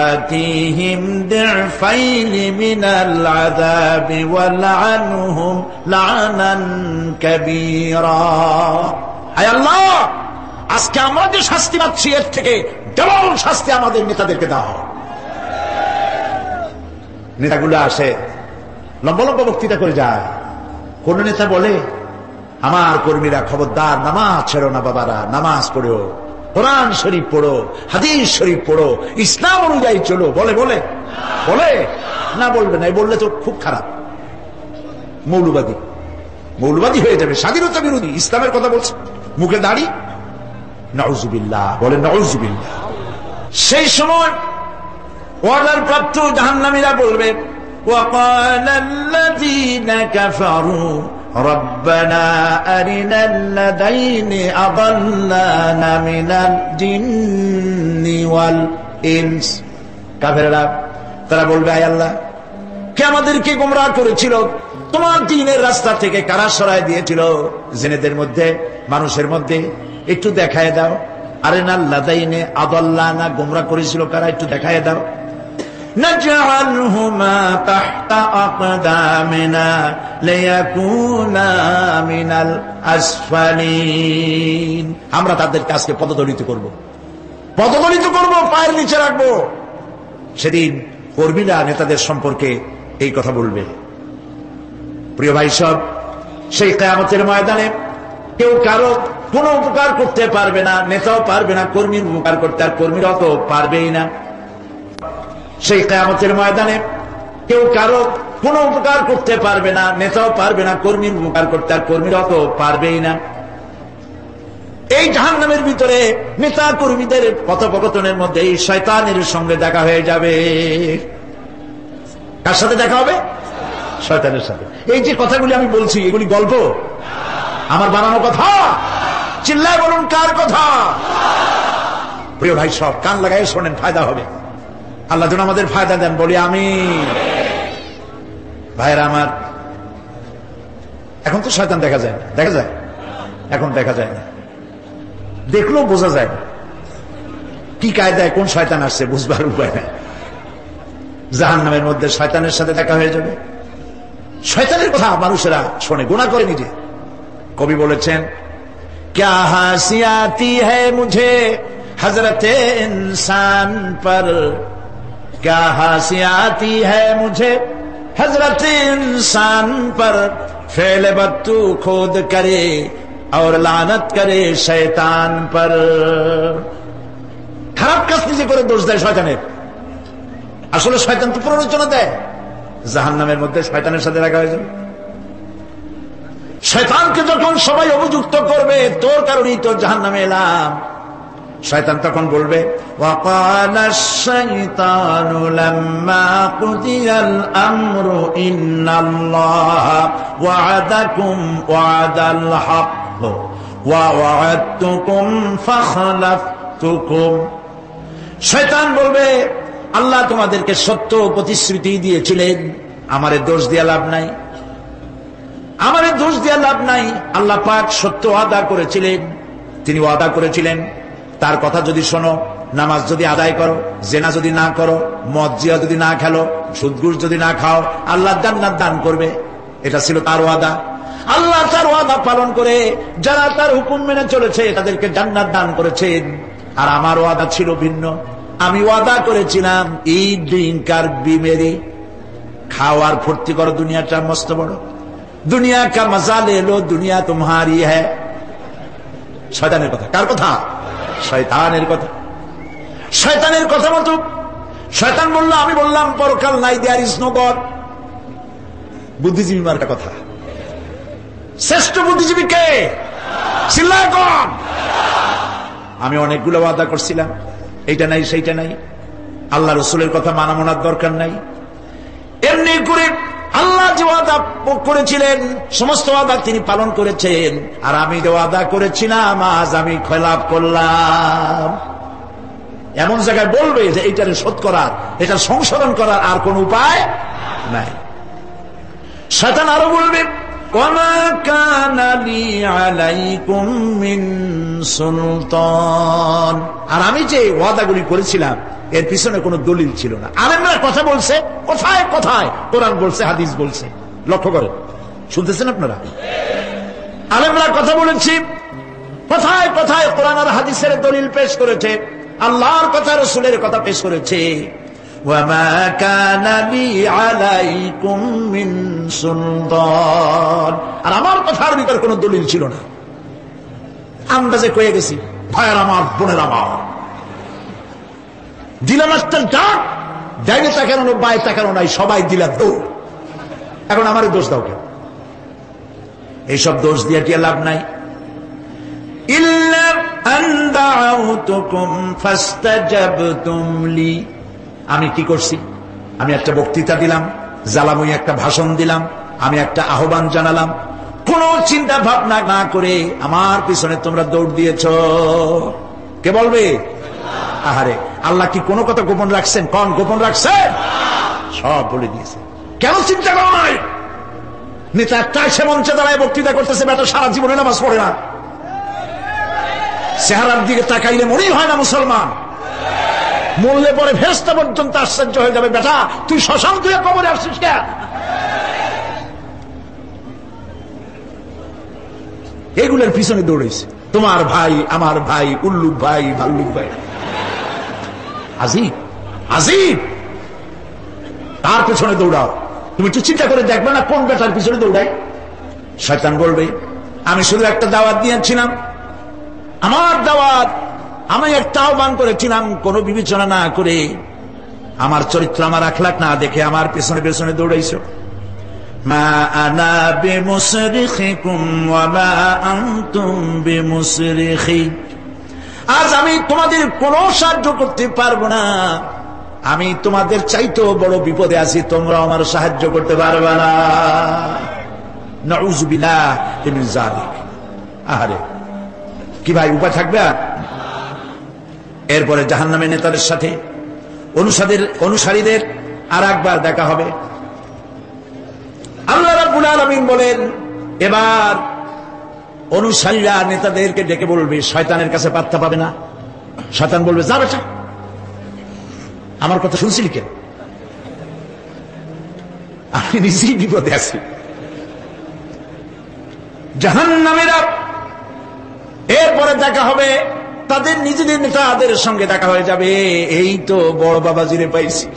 আতিহিম দিফাইনি মিনাল আযাবি ওয়ালআনহুম লা'নান কাবীরা। আয় আল্লাহ, আজকে আমরা যে শাস্তি পাচ্ছি এর থেকে ডাবল শাস্তি আমাদের নেতাদেরকে দাও। নেতাগুলো আসে লম্বা লম্বা বক্তৃতা করে যায়। কোন নেতা বলে, আমার কর্মীরা খবরদার নামাজ ছেড়ো না বাবারা, নামাজ পড়ো, কোরআন শরীফ পড়ো, হাদিস শরীফ পড়ো, ইসলাম অনুযায়ী চলো। বলে বলে বলে না, বলবে না। বললে তো খুব খারাপ, মৌলবাদী মৌলবাদী হয়ে যাবে, স্বাধীনতা বিরোধী। ইসলামের কথা বলছে, মুখে দাড়ি, নাউজুবিল্লাহ, বলে নাউজুবিল্লাহ। সেই সময় অর্ডার প্রাপ্ত জাহান্নামীরা বলবে, وقال الذين كفروا ربنا أرنا الذين أضلانا من الجن والإنس। কাফেররা তারা বলবে, আয় আল্লাহ, কে আমাদেরকে গোমরাহ করেছিল, তোমার দ্বীনের রাস্তা থেকে কারা সরায় দিয়েছিল, জিনেদের মধ্যে মানুষের মধ্যে একটু দেখায় দাও। আরিনা আল্লাযীনা আদাল্লানা, গোমরাহ করেছিল কারা, একটু দেখায় দাও। نجعلهما تحت أقدامنا ليكونا من الأسفلين। আমরা তাদেরকে আজকে পদদলিত করব, পদদলিত করব, পায়ের নিচে রাখবো। সেদিন কর্মীরা নেতাদের সম্পর্কে এই কথা বলবে। প্রিয় ভাই সব, সেই কিয়ামতের ময়দানে কেউ কারো কোনো উপকার করতে পারবে না, নেতাও পারবে না কর্মীর উপকার করতে, আর কর্মীরাও তো পারবেই না। সেই কিয়ামতের ময়দানে কেউ কারো কোনো উপকার করতে পারবে না, নেতাও পারবে না কর্মীর উপকার করতে, আর কর্মীরাও তো পারবেই না। এই জাহান্নামের ভিতরে নেতা কর্মীদের কথোপকথনের মধ্যে এই শয়তানের সঙ্গে দেখা হয়ে যাবে। কার সাথে দেখা হবে? শয়তানের সাথে। এই যে কথাগুলি আমি বলছি, এগুলি গল্প, আমার বানানো কথা। চিল্লায় বলুন, কার কথা? প্রিয় ভাই সব, কান লাগাই শোনেন, ফায়দা হবে। আল্লাহ যেন আমাদের ফায়দা দেন, বলি আমিন। ভাইরা আমার, এখন তো শয়তান দেখা যায় না, দেখা যায়? এখন দেখা যায় না, দেখলেও বোঝা যায় না কি কায়দায় কোন শয়তান আসছে, বুঝবার উপায় নাই। জাহান্নামের মধ্যে শয়তানের সাথে দেখা হয়ে যাবে। শয়তানের কথা মানুষেরা শোনে, গুনাহ করে নিজে। কবি বলেছেন, ক্যা হাসি আতি হ্যায় মুঝে হযরতে ইনসান পর, क्या हंसी आती है मुझे हजरत इंसान पर, फेल बत्तू खोद करे और लानत करे शैतान पर। খারাপ কাজ নিজে করে দোষ দেয় শয়তানের। আসলে শয়তান তো প্ররোচনা দেয়। জাহান্নামের মধ্যে শয়তানের সাথে দেখা হয়ে যাবে। শয়তানকে যখন সবাই অভিযুক্ত করবে, তোর কারণেই তো জাহান্নামে এলাম, শয়তান তখন বলবে, وَقَالَ الشَّيْطَانُ لَمَّا قُضِيَ الْأَمْرُ إِنَّ اللَّهَ وَعَدَكُمْ وَعْدَ الْحَقِّ وَوَعَدتُّكُمْ فَخَلَفْتُكُمْ। শয়তান বলবে, আল্লাহ তোমাদেরকে সত্য প্রতিশ্রুতি দিয়েছিলেন, আমারে দোষ দিয়ে লাভ নাই, আমারে দোষ দিয়ে লাভ নাই। আল্লাহ পাক সত্য ওয়াদা করেছিলেন, তিনি ওয়াদা করেছিলেন তার কথা যদি শোনো, নামাজ যদি আদায় করো, জেনা যদি না করো, মদ জিয়া যদি না খেলো, সুদ ঘুষ যদি না খাও, আল্লাহ জান্নাত দান করবে। এটা ছিল তার ওয়াদা। আল্লাহ তার ওয়াদা পালন করে যারা তার হুকুম মেনে চলেছে তাদেরকে জান্নাত দান করেছেন। আর আমার ওয়াদা ছিল ভিন্ন। আমি ওয়াদা করেছিলাম, ঈদ ড্রিঙ্ক আর বিমেরি, খাওয়ার ফুর্তি করো, দুনিয়াটা মস্ত বড়, দুনিয়া কা মজা লে লো, দুনিয়া তোমারি হ্যায়। শয়তানের কথা। কার কথা? শয়তানের কথা। শয়তানের কথা মতো শয়তান বলল, আমি বললাম পরকাল নাই, দেয়ার ইজ নো গড। বুদ্ধিজীবী মার্কা কথা। শ্রেষ্ঠ বুদ্ধিজীবী কে? চিল্লায় কোন? আমি অনেকগুলো ওয়াদা করছিলাম, এইটা নাই সেইটা নাই, আল্লাহ রসুলের কথা মানা মানার দরকার নাই। এমনি করে আল্লাহ যে যে ওয়াদা করেছিলেন সমস্ত ওয়াদা তিনি পালন করেছেন, আর আমি যে ওয়াদা করেছিলাম আজ আমি খেলাপ করলাম। এমন জায়গায় বলবে যে এইটার শোধ করার, এটা সংশোধন করার আর কোন উপায় নাই। শয়তান আরো বলবে ওয়ামা কানা লি আলাইকুম মিন সুলতান, আর আমি যে ওয়াদাগুলি করেছিলাম এর পিছনে কোনো দলিল ছিল না। আলেমরা কথা বলছে, কোথায় কোথায় কোরআন বলছে, হাদিস বলছে। লক্ষ্য করেন, শুনতেছেন আপনারা? আলেমরা কথা বলেছি, কোথায় কোথায় কোরআন আর হাদিসের দলিল পেশ করেছে, আল্লাহর কথা রাসূলের কথা পেশ করেছে। ওয়ামা কানা লি আলাইকুম মিন সুলতান, আর আমার কথার ভিতর কোনো দলিল ছিল না। আন্দাজে কয়ে গেছি, ভাইয়ের আমার, বোনের আমার, দিলাম একটা ডাক, ডাইনে তাকানো বাই তাকানো নাই, সবাই দিলা দৌড়। এখন আমারই দোষ দাও কেন? এইসব দোষ দিয়ে কি লাভ নাই। ইল্লা আন দাউতুকুম ফাস্তাজাবতুম লি, আমি কি করছি? আমি একটা বক্তৃতা দিলাম, জ্বালাময়ী একটা ভাষণ দিলাম, আমি একটা আহ্বান জানালাম, কোন চিন্তা ভাবনা না করে আমার পিছনে তোমরা দৌড় দিয়েছ। কে বলবে? আহারে, আল্লাহ কি কোনো কথা গোপন রাখছেন? কোন গোপন রাখছেন? সব বলে দিয়েছে। কেন চিন্তা করো নাই? নেতা একটা এসে মঞ্চে দাঁড়ায় বক্তৃতা করতেছে, বেটা সারা জীবনে নামাজ পড়ে না, চেহারার দিকে তাকাইলে মনেই হয় না মুসলমান, মরলে পরে ফেরেশতা পর্যন্ত আশ্চর্য হয়ে যাবে, বেটা তুই শ্মশান তুই কবরে আসছিস কে? এগুলোর পিছনে দৌড়েছে তোমার ভাই, আমার ভাই, উল্লুক ভাই, ভাল্লুক ভাই। আজিব আজিব, তার পিছনে দৌড়াও। তুমি একটু চিন্তা করে দেখবে না কোন বেটার পিছনে দৌড়াই? শয়তান বলবে আমি শুধু একটা দাওয়াত দিয়েছিলাম, আমার দাওয়াত, আমি একটা আহ্বান করেছিলাম, কোনো বিবেচনা না করে, আমার চরিত্র, আমার আখলাক না দেখে আমার পেছনে পেছনে দৌড়াইছো। মা আনা বিমুসরিখিকুম ওয়া মা আনতুম বিমুসরিখি, আজ আমি তোমাদের কোনো সাহায্য করতে পারবো না, আমি তোমাদের চাইতেও বড় বিপদে আছি, তোমরা আমার সাহায্য করতে পারবে না। নাউযু বিল্লাহি মিন যালিক। আহারে, কি ভাই উপায় থাকবে? আর এরপরে জাহান্নামের নেতাদের সাথে অনুসারীদের আর একবার দেখা হবে। আল্লাহ রাব্বুল আলামিন বলেন, এবার অনুসারীরা নেতাদেরকে ডেকে বলবে, শয়তানের কাছে পাত্তা পাবে না। শয়তান বলবে, যা বেটা, আমার কথা শুনছিলি কেন? আমি নিজেই বিপদে আছি। জাহান্নামীরা এরপরে দেখা হবে তাদের নিজেদের নেতাদের সঙ্গে দেখা হয়ে যাবে, এই তো বড় বাবাজিরে পাইছি।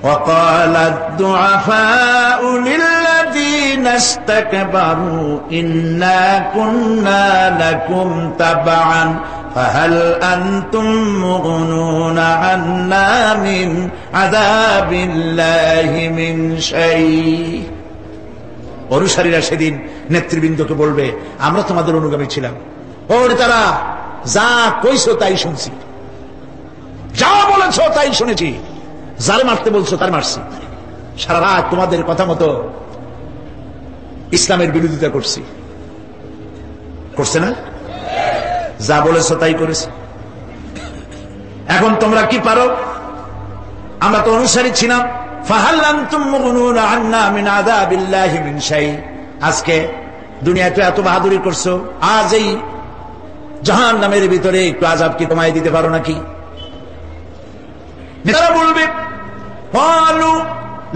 وقال الضعفاء للذين استكبروا إنا كنا لكم تبعا فهل أنتم مغنون عنا من عذاب الله من شيء। অনুসারীরা সেদিন নেতৃবৃন্দকে বলবে, আমরা তোমাদের অনুগামী ছিলাম, ওর তারা যা কইছো তাই শুনছি, যা বলেছো তাই শুনেছি, যারে মারতে বলছো তার মারছি, সারা রাত তোমাদের কথা মতো ইসলামের বিরোধিতা করছি, করছে না? যা বলেছো তাই করেছি। এখন তোমরা কি পারো? আমরা তো অনুসারী ছিলাম। ফাহাল আনতুম মুগনুনা আন্না মিন আযাবিল্লাহি মিন শাই। আজকে দুনিয়াতে এত বাহাদুরি করছো, আজ এই জাহান্নামের ভিতরে একটু আযাব কি তোমায় দিতে পারো নাকি? নেতারা বলবে, ক্বালু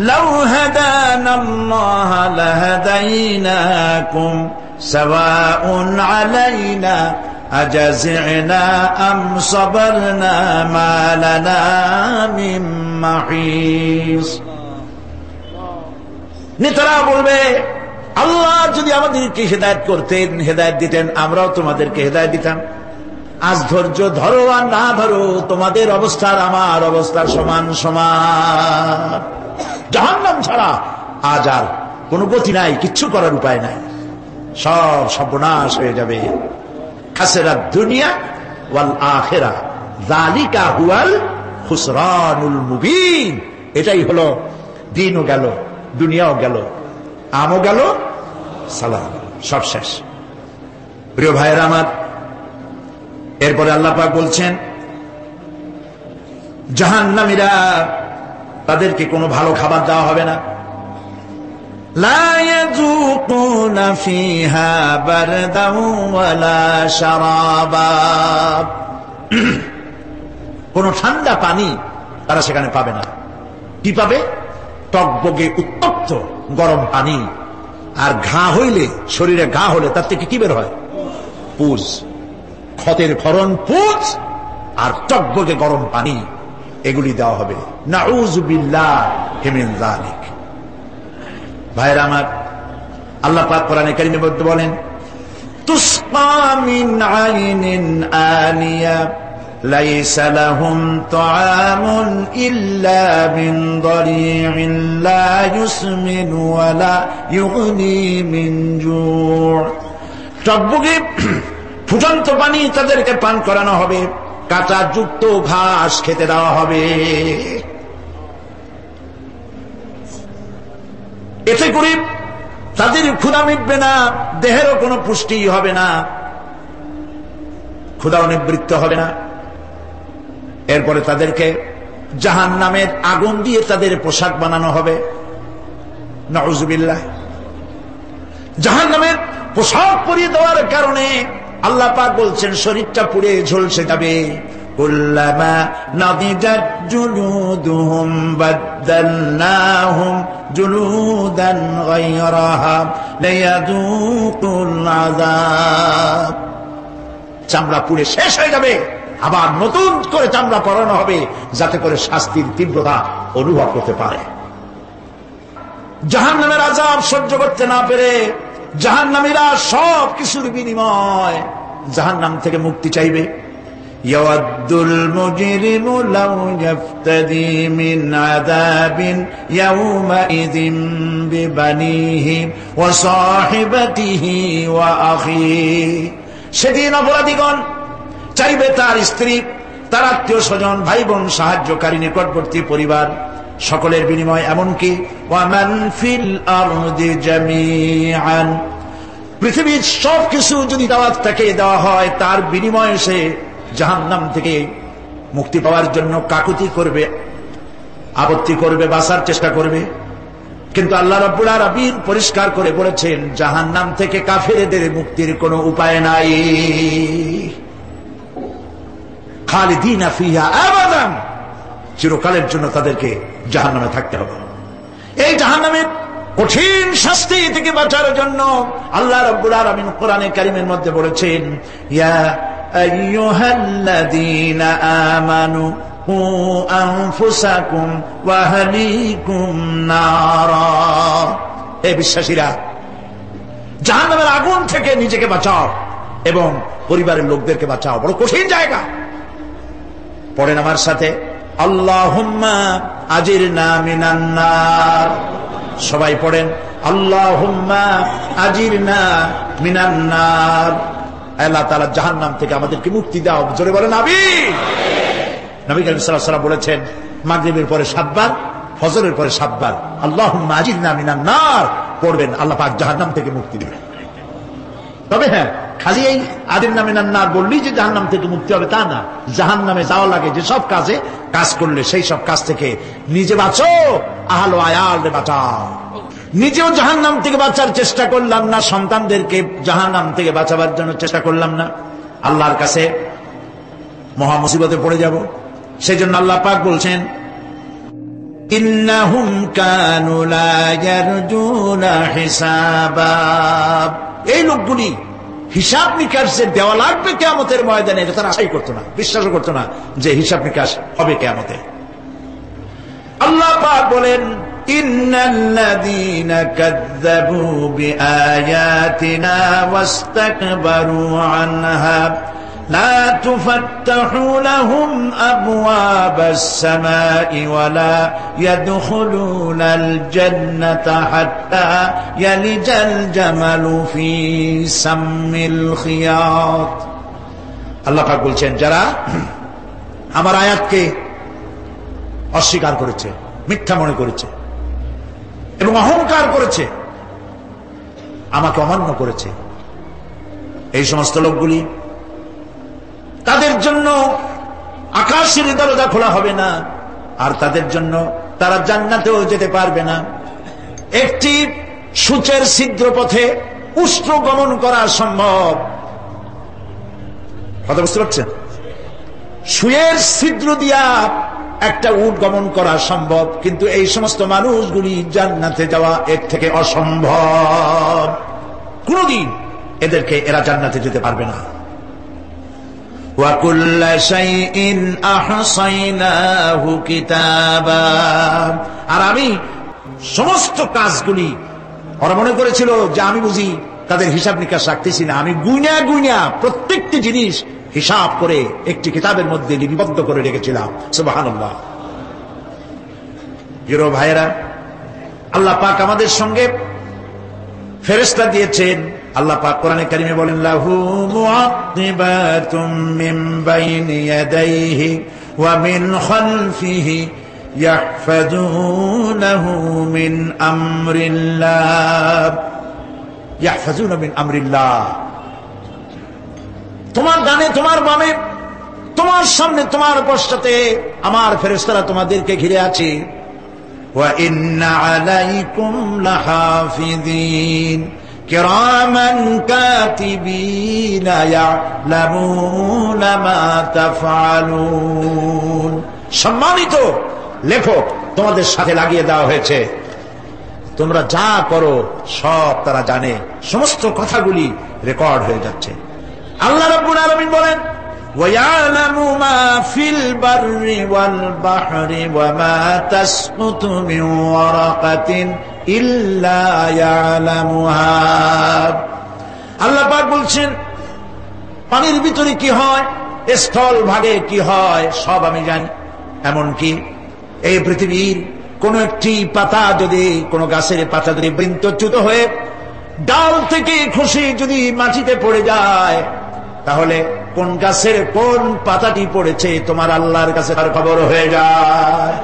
লাউ হাদানাল্লাহু লাহাদাইনাকুম সাওয়াউন আলাইনা আজাযিনা আম সাবারনা মা লানা মিন মাহিস। নেতারা বলবে, আল্লাহ যদি আমাদেরকে হেদায়েত করতেন, হেদায়েত দিতেন, আমরাও তোমাদেরকে হেদায়েত দিতাম। আজ ধৈর্য ধরো আর না ধরো, তোমাদের অবস্থার আমার অবস্থার সমান সমান। জাহান্নাম ছাড়া আজ আর কোনো গতি নাই, কিচ্ছু করার উপায় নাই, সব সর্বনাশ হয়ে যাবে। খাসিরাত দুনিয়া ওয়াল আখিরা যালিকা হুয়াল খুসরানুল মুবিন। এটাই হলো দিনও গেল, দুনিয়াও গেল, আমও গেল, সালাহ সব শেষ। প্রিয় ভাইয়েরা আমার, এরপরে আল্লাহ পাক বলছেন জাহান্নামীরা, তাদেরকে কোনো ভালো খাবার দেওয়া হবে না। লা ইয়াযুকুনা ফিহা বারদান ওয়ালা শারাবা, কোন ঠান্ডা পানি তারা সেখানে পাবে না। কি পাবে? টকবগে উত্তপ্ত গরম পানি। আর ঘা হইলে, শরীরে ঘা হলে তার থেকে কি বের হয়? পুজ, ক্ষতের ক্ষরণ পুজ আর টকবগে গরম পানি, এগুলি দেওয়া হবে। নাউযু বিল্লাহি মিন যালিক। ভাইরা আমার, আল্লাহ পাক কোরআনে কারীমের মধ্যে বলেন তুসকা মিন আইনিন আনিয়া লাইসা লাহুম তাআমুন ইল্লা মিন দারি'in লা ইউসমিনু ওয়া লা ইউগনি মিন জু'। টকবগে ফুটন্ত পানি তাদেরকে পান করানো হবে, কাঁচা যুক্ত ঘাস খেতে দেওয়া হবে। এতে করে তাদের ক্ষুধা মিটবে না, দেহেরও কোনো পুষ্টি হবে না, ক্ষুধাও নিবৃত্ত হবে না। এরপরে তাদেরকে জাহান্নামের আগুন দিয়ে তাদের পোশাক বানানো হবে। নাউযুবিল্লাহ। জাহান্নামের পোশাক পরিয়ে দেওয়ার কারণে আল্লাহ পাক বলছেন শরীরটা পুড়ে ঝলসে যাবে। কুল্লামা নাদিজাত জুলুদুহুম বাদদালনাহুম জুলুদান গায়রাহা লিয়াযুকুল আযাব। চামড়া পুড়ে শেষ হয়ে যাবে, আবার নতুন করে চামড়া পরানো হবে, যাতে করে শাস্তির তীব্রতা অনুভব করতে পারে। জাহান্নামের আযাব সহ্য করতে না পেরে জাহান্নামীরা সব কিছুর বিনিময় জাহান্নাম থেকে মুক্তি চাইবে। ইয়াওয়াদ্দুল মুজরিমু লাউ ইয়াফতাদি মিন আযাবিন ইয়াওমাইযিন বিবানিহি ওয়া সাহিবাতিহি ওয়া আখিহি। সেদিন অপরাধীগণ চাইবে তার স্ত্রী, তার আত্মীয় স্বজন, ভাই বোন, সাহায্যকারী, নিকটবর্তী পরিবার সকলের বিনিময়, এমনকি ওয়ামান ফিল আরদি জামিআন, পৃথিবীর সব কিছু যদি দাওয়াত তাকে দেওয়া হয়, তার বিনিময়ে সে জাহান্নাম থেকে মুক্তি পাওয়ার জন্য কাকুতি করবে, আপত্তি করবে, বাঁচার চেষ্টা করবে। কিন্তু আল্লাহ রাব্বুল আলামিন পরিষ্কার করে বলেছেন জাহান্নাম থেকে কাফেরদের মুক্তির কোনো উপায় নাই। খালিদিনা ফিহা আবাদান, চিরকালের জন্য তাদেরকে জাহান্নামে থাকতে হবে। এই জাহান্নামের কঠিন শাস্তি থেকে বাঁচার জন্য আল্লাহ রাব্বুল আলামিন কোরআনে কারীমের মধ্যে বলেছেন ইয়া আইয়ুহাল্লাযীনা আমানু কু আনফুসাকুম ওয়া আহলিকুম নারা। হে বিশ্বাসীরা, জাহান্নামের আগুন থেকে নিজেকে বাঁচাও এবং পরিবারের লোকদেরকে বাঁচাও। বড় কঠিন জায়গা। পড়েন আমার সাথে, আল্লাহুম্মা আজিরনা মিনান নার। সবাই পড়েন, আল্লাহুম্মা আজিরনা মিনান নার। আল্লাহ তাআলা জাহান্নাম থেকে আমাদেরকে মুক্তি দাও। জোরে বলেন আমিন। নবী করিম সাল্লাল্লাহু আলাইহি ওয়াসাল্লাম বলেছেন মাগরিবের পরে 7 বার, ফজরের পরে 7 বার আল্লাহুম্মা আজিরনা মিনান নার পড়বেন, আল্লাহ পাক জাহান্নাম থেকে মুক্তি দিবেন। তবে হ্যাঁ, খালি এই আজিরনা মিনান নার বললেই যে জাহান্নাম থেকে মুক্তি হবে তা না। জাহান্নামে যাওয়া লাগে যে সব কাজে, কাজ করলে সেই সব কাজ থেকে নিজে বাঁচো, আহল আয়াল বাঁচাও। নিজেও জাহান্নাম থেকে বাঁচার চেষ্টা করলাম না, সন্তানদেরকে জাহান্নাম থেকে বাঁচাবার জন্য চেষ্টা করলাম না, আল্লাহর কাছে মহা মুসিবতে পড়ে যাব। সেই জন্য আল্লাহ পাক বলছেন ইন্নাহুম কানু লা ইয়ারজুনা হিসাবা। এই লোকগুলি হিসাব নিকাশ যে দেওয়া লাগবে কিয়ামতের ময়দানে, এটা তারা আশাই করতো না, বিশ্বাসও করতো না যে হিসাব নিকাশ হবে কিয়ামতে। আল্লাহ পাক বলেন ইন্নাল্লাযীনা কাযযাবু বিআয়াতিনা ওয়াস্তাকবারু আনহা লা তুফাত্তাহু লাহুম আবওয়াবাস সামাই ওয়া লা ইয়াদখুলুনাল জান্নাতা হাত্তা ইয়ালিজাল জামালু ফি সাম্মিল খিয়াত। আল্লাহ পাক বলছেন যারা আমার আয়াতকে অস্বীকার করেছে, মিথ্যা মনে করেছে, এবং অহংকার করেছে, আমাকে অমান্য করেছে। এই সমস্ত লোকগুলি, তাদের জন্য আকাশের দরজা খোলা হবে না, আর তাদের জন্য তারা জান্নাতেও যেতে পারবে না। একটি সূচের ছিদ্র পথে উষ্ট্র গমন করা সম্ভব, কথা বুঝতে পারছেন? সুয়ের ছিদ্র দিয়া একটা উট গমন করা সম্ভব, কিন্তু এই সমস্ত মানুষগুলি জান্নাতে যাওয়া এর থেকে অসম্ভব। কোনদিন এদেরকে এরা জান্নাতে যেতে পারবে না। وَكُلَّ شَيْءٍ أَحْصَيْنَاهُ كِتَابًا। আর আমি সমস্ত কাজগুলি, ওরা মনে করেছিল যে আমি বুঝি তাদের হিসাব নিকাশ রাখতেছি না, আমি গুইনা গুইনা প্রত্যেকটি জিনিস হিসাব করে একটি কিতাবের মধ্যে লিপিবদ্ধ করে রেখেছিলাম। সুবহানাল্লাহ। প্রিয় ভাইয়েরা, আল্লাহ পাক আমাদের সঙ্গে ফেরেশতা দিয়েছেন। আল্লাহ পাক কোরআনে কারিমে বলেন, লাহু মুআক্কিবাতুম মিন বাইনি ইয়াদাইহি ওয়া মিন খালফিহি ইয়াহফাজুনাহু মিন আমরিল্লাহ। ইয়াহফাজুনা মিন আমরিল্লাহ। তোমার ডানে, তোমার বামে, তোমার সামনে, তোমার পশ্চাতে আমার ফেরেশতারা তোমাদেরকে ঘিরে আছে। ওয়া ইন্না আলাইকুম লাহাফিযিন কিরামান কাতিবিনা ইয়ালামুনা মা তাফআলুন। সম্মানিত লেখক তোমাদের সাথে লাগিয়ে দেওয়া হয়েছে, তোমরা যা করো সব তারা জানে, সমস্ত কথাগুলি রেকর্ড হয়ে যাচ্ছে। আল্লাহ রাব্বুল আলামিন বলেন, وَيَعْلَمُ مَا فِي الْبَرِّ وَالْبَحْرِ وَمَا تَسْقُطُ مِنْ وَرَقَةٍ إِلَّا يَعْلَمُهَا। আল্লাহ পাক বলছেন, পানির ভিতরে কি হয়, স্থল ভাগে কি হয়, সব আমি জানি। এমনকি এই পৃথিবীর কোন একটি পাতা যদি, কোন গাছের পাতা যদি বৃন্তচ্যুত হয়ে ডাল থেকে খসে যদি মাটিতে পড়ে যায়, তাহলে কোন গাছের কোন পাতাটি পড়েছে তোমার আল্লাহর কাছে তার খবর হয়ে যায়।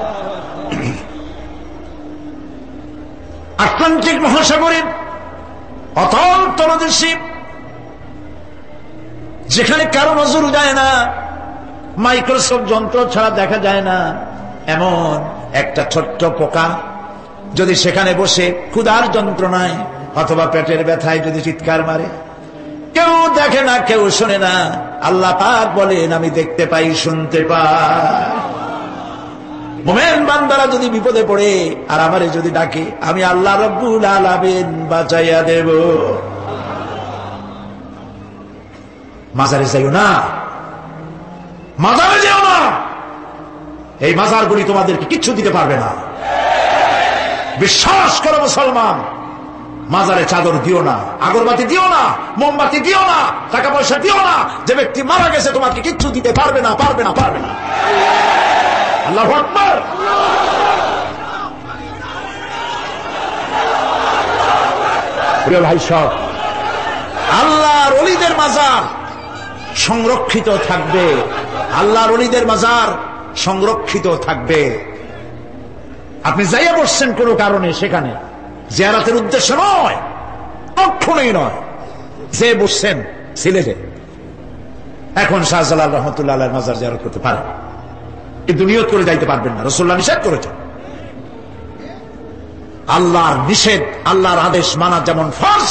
আটলান্টিক মহাসাগরে অতল তলদেশে, যেখানে কারো নজর যায় না, মাইক্রোস্কোপ যন্ত্র ছাড়া দেখা যায় না, এমন একটা ছোট্ট পোকা যদি সেখানে বসে ক্ষুধার যন্ত্রণায় অথবা পেটের ব্যথায় যদি চিৎকার মারে, কেউ দেখে না, কেউ শোনে না, আল্লাহ পাক বলেন আমি দেখতে পাই, শুনতে পাই। মুমিন বান্দারা যদি বিপদে পড়ে আর আমারে যদি ডাকে, আমি আল্লাহ রাব্বুল আলামিন বাঁচাইয়া দেব। মাজারে যাইও না, মাজারে যেও না, এই মাজারগুলি তোমাদেরকে কিচ্ছু দিতে পারবে না। বিশ্বাস করো মুসলমান, মাজারে চাদর দিও না, আগরবাতি দিও না, মোমবাতি দিও না, টাকা পয়সা দিও না। যে ব্যক্তি মারা গেছে তোমাকে কিচ্ছু দিতে পারবে না, পারবে না, পারবে না। আল্লাহু আকবার। প্রিয় ভাই সব, আল্লাহর ওলিদের মাজার সংরক্ষিত থাকবে, আল্লাহর ওলিদের মাজার সংরক্ষিত থাকবে। আপনি যাইয়া বসছেন কোনো কারণে, সেখানে জিয়ারতের উদ্দেশ্য নয়, কখনোই নয়। যে বসছেন সিলেটে, এখন শাহজালাল রহমতুল্লাহ আলাইহির মাজার জিয়ারত করতে পারেন, কিন্তু নিয়ত করে যাইতে পারবেন না, রাসূলুল্লাহ নিষেধ করেছেন। আল্লাহর নিষেধ, আল্লাহর আদেশ মানা যেমন ফরজ,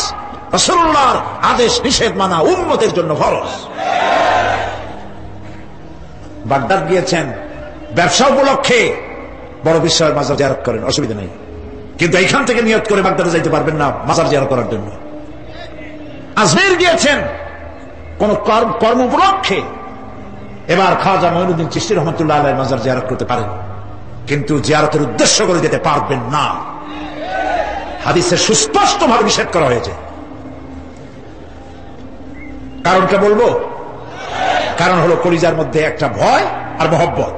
রাসূলুল্লাহর আদেশ নিষেধ মানা উম্মতের জন্য ফরজ। বাগদাদ গিয়েছেন ব্যবসা উপলক্ষে, বড় বিশ্বের মাজার জিয়ারত করেন, অসুবিধা নেই, কিন্তু এইখান থেকে নিয়ত করে বাগদাদে যাইতে পারবেন না মাজার জিয়ারত করার জন্য। আজমির গিয়েছেন কোন কর্ম উপলক্ষে, এবার খাজা মঈনুদ্দিন চিশতি রহমতুল্লাহ আলাইহির মাজার জিয়ারত করতে পারেন, কিন্তু জিয়ারতের উদ্দেশ্য করে যেতে পারবেন না। হাদিসে সুস্পষ্ট ভাবে নিষেধ করা হয়েছে। কারণটা বলবো, কারণ হলো কলিজার মধ্যে একটা ভয় আর মহব্বত,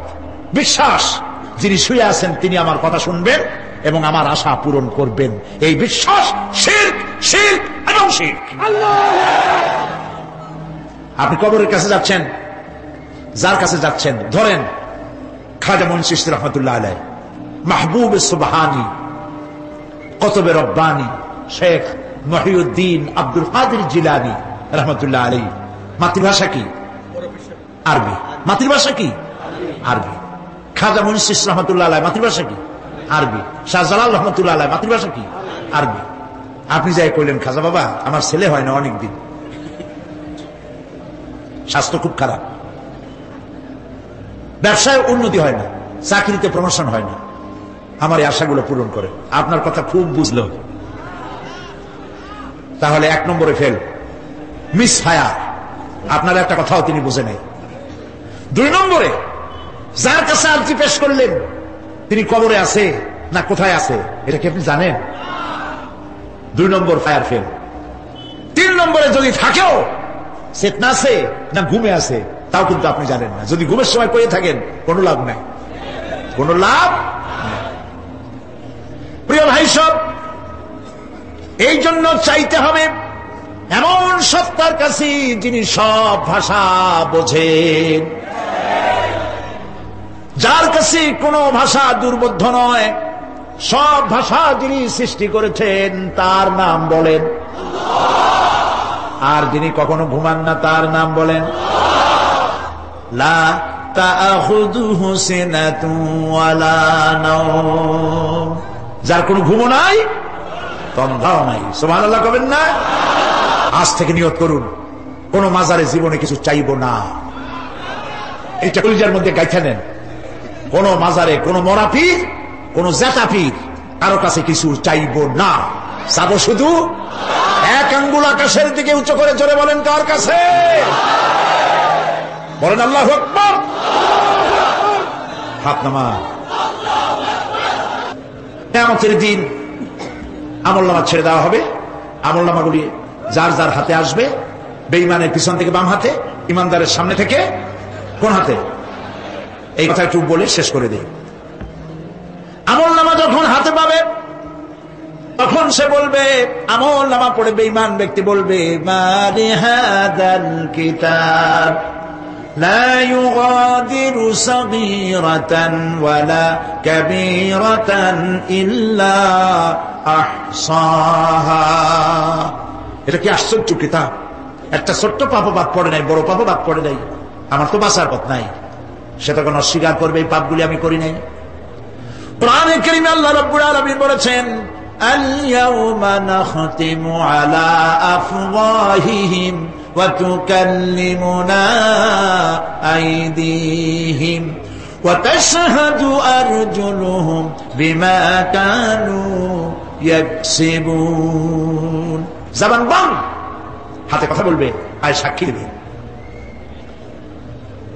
বিশ্বাস যিনি শুয়ে আছেন তিনি আমার কথা শুনবেন এবং আমার আশা পূরণ করবেন, এই বিশ্বাস শিরক, শিরক এবং শিরক। আপনি কবরের কাছে যাচ্ছেন, যার কাছে যাচ্ছেন, ধরেন খাজা মঈন চিশতি রহমতুল্লাহ আলাইহি, মাহবুব সুবহানী, কতবে রব্বানী শেখ মহিউদ্দিন আব্দুল কাদের জিলানী রহমতুল্লাহ আলাইহি। মাতৃভাষা কি? আরবি। মাতৃভাষা কি? আরবি। খাজা মুন্সিস রহমতুল্লাহ আলাইহি মাতৃভাষা কি? আরবি। শাহজালাল রহমতুল্লাহ আলাইহি মাতৃভাষা কি? আরবি। আপনি যাই কইলেন খাজা বাবা আমার ছেলে হয় না অনেকদিন, স্বাস্থ্য খুব খারাপ, ব্যবসায় উন্নতি হয় না, চাকরিতে প্রমোশন হয় না, আমার এই আশাগুলো পূরণ করে। আপনার কথা খুব বুঝলো, তাহলে 1 নম্বরে ফেল, মিস ফায়ার। আপনার একটা কথাও তিনি বুঝে নাই। 2 নম্বরে যার কাছে আর্জি পেশ করলেন তিনি কবরে আছে না কোথায় আছে এটা কি আপনি জানেন? 2 নম্বর ফায়ার ফেল। 3 নম্বরে যদি থাকেও চেতনা আছে না ঘুমে আছে তাও কিন্তু আপনি জানেন না। যদি ঘুমের সময় পেয়ে থাকেন কোনো লাভ নাই, কোনো লাভ। প্রিয় ভাই সব, এই জন্য চাইতে হবে এমন সত্তার কাছে যিনি সব ভাষা বোঝেন, যার কাছে কোনো ভাষা দুর্বোধ্য নয়, সব ভাষা যিনি সৃষ্টি করেছেন তার নাম বলেন। আর যিনি কখনো ঘুমান না তার নাম বলেন লা তাখুযুহু সিনাতুন ওয়ালা নাওম, যার কোনো ঘুমও নাই তন্দ্রাও নাই। সুবহানাল্লাহ কবেন না? আজ থেকে নিয়ত করুন কোন মাজারে জীবনে কিছু চাইব না, এইটা কলিজার মধ্যে গাইথা নেন। কোন মাজারে কোন মরা পীর কোন জেতা পীর কারো কাছে কিছু চাইব না, চাবো শুধু 1 আঙ্গুল আকাশের দিকে উঁচু করে জোরে বলেন কার কাছে? বলেন আল্লাহু আকবার। হাত নামা। কিয়ামতের দিন আমলনামা ছেড়ে দেওয়া হবে। আমলনামাগুলি যার যার হাতে আসবে, বেঈমানের পিছন থেকে বাম হাতে, ইমানদারের সামনে থেকে কোন হাতে? এই কথা একটু বলে শেষ করে দেই। আমলনামা যখন হাতে পাবে তখন সে বলবে, আমলনামা পড়ে বেঈমান ব্যক্তি বলবে, মা লিহাদাল কিতাব লা ইউগাদিরু সাগীরাতান ওয়ালা কাবীরাতান ইল্লা আহসাহা। এটা কি আশ্চর্য কিতাব! একটা ছোট্ট পাপও বাদ পড়ে নাই, বড় পাপও বাদ পড়ে নাই। আমার তো বাঁচার পথ নাই, সে তখন অস্বীকার করবে এই পাপগুলি আমি করি নাই। কোরআনে কারীমে আল্লাহ রাব্বুল আলামিন বলেছেন, আল-ইয়াওমা নাখতিমু আলা আফওয়াহিহিম ওয়া তুকাল্লিমুনা আইদিহিম ওয়া তাশহাদু আরজুলুহুম বিমা কানু ইয়াকসিবুন। জবান বন্ধ, হাতে কথা বলবে, পায়ে সাক্ষী দেবে।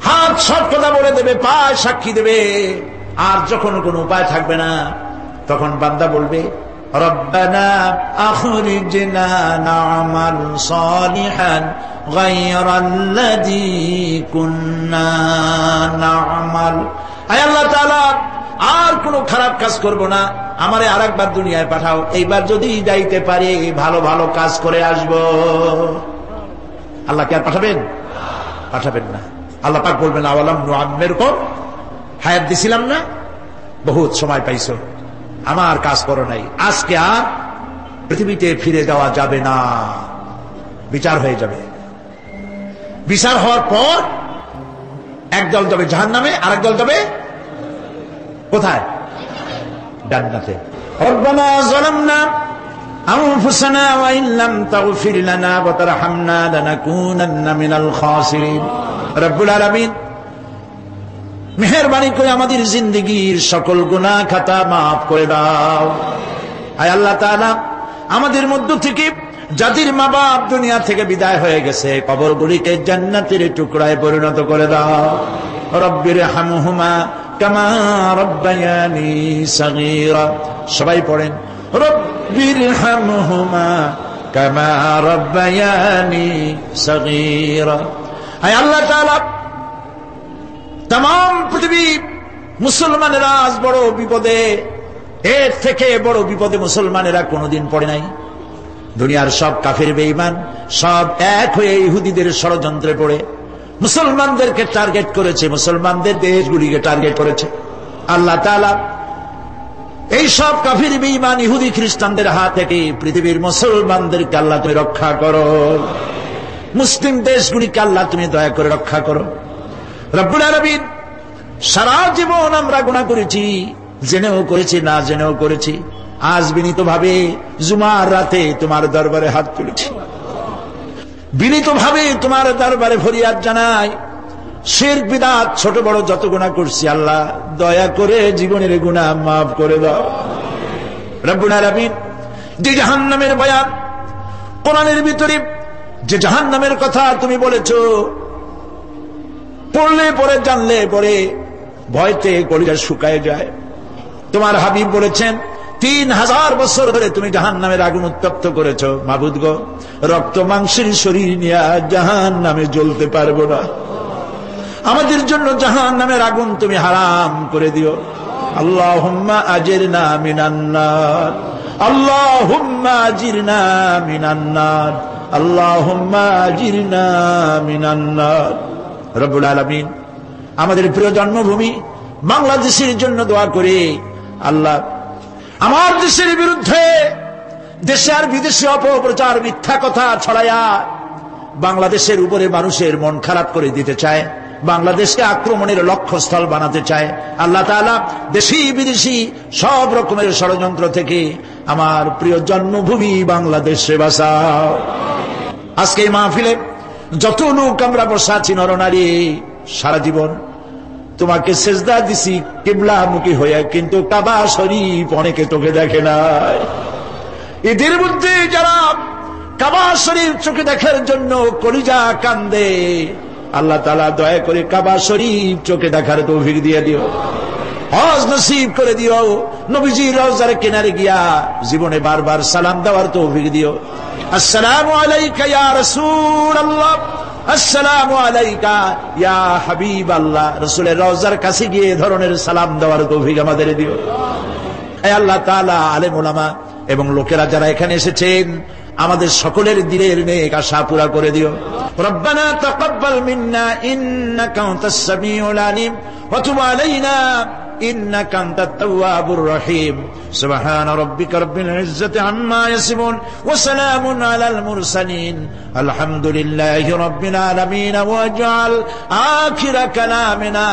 হাত সব কথা বলে দেবে, পায়ে সাক্ষী দেবে। আর যখন কোনো উপায় থাকবে না তখন বান্দা বলবে, রব্বানা আখরিজনা না'মাল সালিহান গায়রাল্লাযী কুন্না না'মাল। আয় আল্লাহ তাআলা, আর কোনো খারাপ কাজ করব না, আমারে আরেকবার দুনিয়ায় পাঠাও, এইবার যদি যাইতে পারি ভালো ভালো কাজ করে আসব। আল্লাহ কি আর পাঠাবেন? পাঠাবেন না। আল্লাহ পাক বলবেন, আওয়ালাম নুআম্মিরকুম, হায়াত দিছিলাম না, বহুত সময় পাইছো, আমার কাজ করো নাই, আজকে আর পৃথিবীতে ফিরে যাওয়া যাবে না, বিচার হয়ে যাবে। বিচার হওয়ার পর একদল যাবে জাহান্নামে, আরেক দল যাবে কোথায়? জান্নাতে। রব্বানা যালামনা আনফুসানা ওয়া ইন লাম তাগফির লানা ওয়া তারহামনা লানাকুনান্না মিনাল খাসিরিন। রব্বুল আলামিন মেহেরবানি করে আমাদের জিন্দেগীর সকল গুনাহ খাতা মাফ করে দাও। আয় আল্লাহ তাআলা, আমাদের মধ্য থেকে যাদের মা বাপ দুনিয়া থেকে বিদায় হয়ে গেছে, কবরগুলিকে জান্নাতের টুকরায় পরিণত করে দাও। রব্বির হামহুমা কামা রব্বায়ানি সগীরা। সবাই পড়েন, রব্বির হামহুমা কামা রব্বায়ানি সগীরা। আয় আল্লাহ তাআলা, तमाम পৃথিবী মুসলমানেরা আজ বড় বিপদে, এর থেকে বড় বিপদে মুসলমানেরা কোনোদিন পড়ে নাই। দুনিয়ার সব কাফের বেঈমান সব এক হয়ে ইহুদিদের ষড়যন্ত্রে পড়ে মুসলমানদেরকে টার্গেট করেছে, মুসলমানদের দেশগুলিকে টার্গেট করেছে। আল্লাহ তাআলা এই সব কাফির বেঈমান ইহুদি খ্রিস্টানদের হাত থেকে পৃথিবীর মুসলমানদেরকে আল্লাহ তুমি রক্ষা করো, মুসলিম দেশগুলিকে আল্লাহ তুমি দয়া করে রক্ষা করো। রব্বুল আলামিন, সারা জীবন আমরা গুনাহ করেছি, জেনেও করেছি না জেনেও করেছি। আজ বিনীতভাবে জুমার রাতে তোমার দরবারে হাত তুলেছি, বিনীতভাবে তোমার দরবারে ফরিয়াদ জানাই, শিরক বিদআত ছোট বড় যত গুনাহ করছি আল্লাহ দয়া করে জীবনের গুনাহ মাফ করে দাও। রব্বুল আলামিন, যে জাহান্নামের বয়ান কোরআনের ভিতরে, যে জাহান্নামের কথা তুমি বলেছো, পড়লে পরে জানলে পরে ভয়তে কলিজা শুকায় যায়। তোমার হাবিব বলেছেন 3000 বছর ধরে তুমি জাহান্নামের আগুন উত্তপ্ত করেছো। মাবুদ গো, রক্ত মাংসের শরীর নিয়ে জাহান্নামে জ্বলতে পারবো না, আমাদের জন্য জাহান্নামের আগুন তুমি হারাম করে দিও। আল্লাহুম্মা আজিরনা মিনান নার, আল্লাহুম্মা আজিরনা মিনান নার, আল্লাহুম্মা আজিরনা মিনান নার। রব্বুল আলামিন, আমাদের প্রিয় জন্মভূমি বাংলাদেশের জন্য দোয়া করে আল্লাহ আমার দেশের বিরুদ্ধে দেশে আর বিদেশে অপপ্রচার মিথ্যা কথা ছড়ায়া বাংলাদেশের উপরে মানুষের মন খারাপ করে দিতে চায়, বাংলাদেশকে আক্রমণের লক্ষ্যস্থল বানাতে চায়। আল্লাহ তাআলা দেশি বিদেশি সব রকমের ষড়যন্ত্র থেকে আমার প্রিয় জন্মভূমি বাংলাদেশে বাঁচাও। আজকে এই মাহফিলে যত লোক আমরা বসা আছি নরনারী, সারা জীবন তোমাকে সেজদা দিছি কিবলামুখী হয়ে, কিন্তু কাবা শরীফ অনেকে তোকে দেখে নাই। এদের মধ্যে যারা কাবা শরীফ চোখে দেখার জন্য কলিজা কান্দে, আল্লাহ তাআলা দয়া করে কাবা শরীফ চোখে দেখার তৌফিক দিয়ে দিও, হজ নসিব করে দিও, নবীজির রওজার কিনারে গিয়া জীবনে বারবার সালাম দেওয়ার তৌফিক দিও। আসসালামু আলাইকা ইয়া রাসূলুল্লাহ, আসসালামু আলাইকা ইয়া হাবিবাল্লাহ। রাসূলের রওজার কাছে গিয়ে এই ধরনের সালাম দেওয়ার তৌফিক আমাদের দিও। হে আল্লাহ তাআলা, আলেম ওলামা এবং লোকেরা যারা এখানে এসেছেন আমাদের সকলের দিলের নেক আশা পুরা করে দিও। রব্বানা তাকাব্বাল মিন্না ইন্নাকা আনতাস সামিউল আলিম ওয়া তুব আলাইনা ইন্নাকা আনতাত তাওয়াবুর রহিম। সুবহান রাব্বিকা রাব্বিল ইজ্জাতি আম্মা ইয়াসিফুন ওয়া সালামুন আলাল মুরসালিন আলহামদুলিল্লাহি রাব্বিল আলামিন ওয়া জাআল আখিরা কালামিনা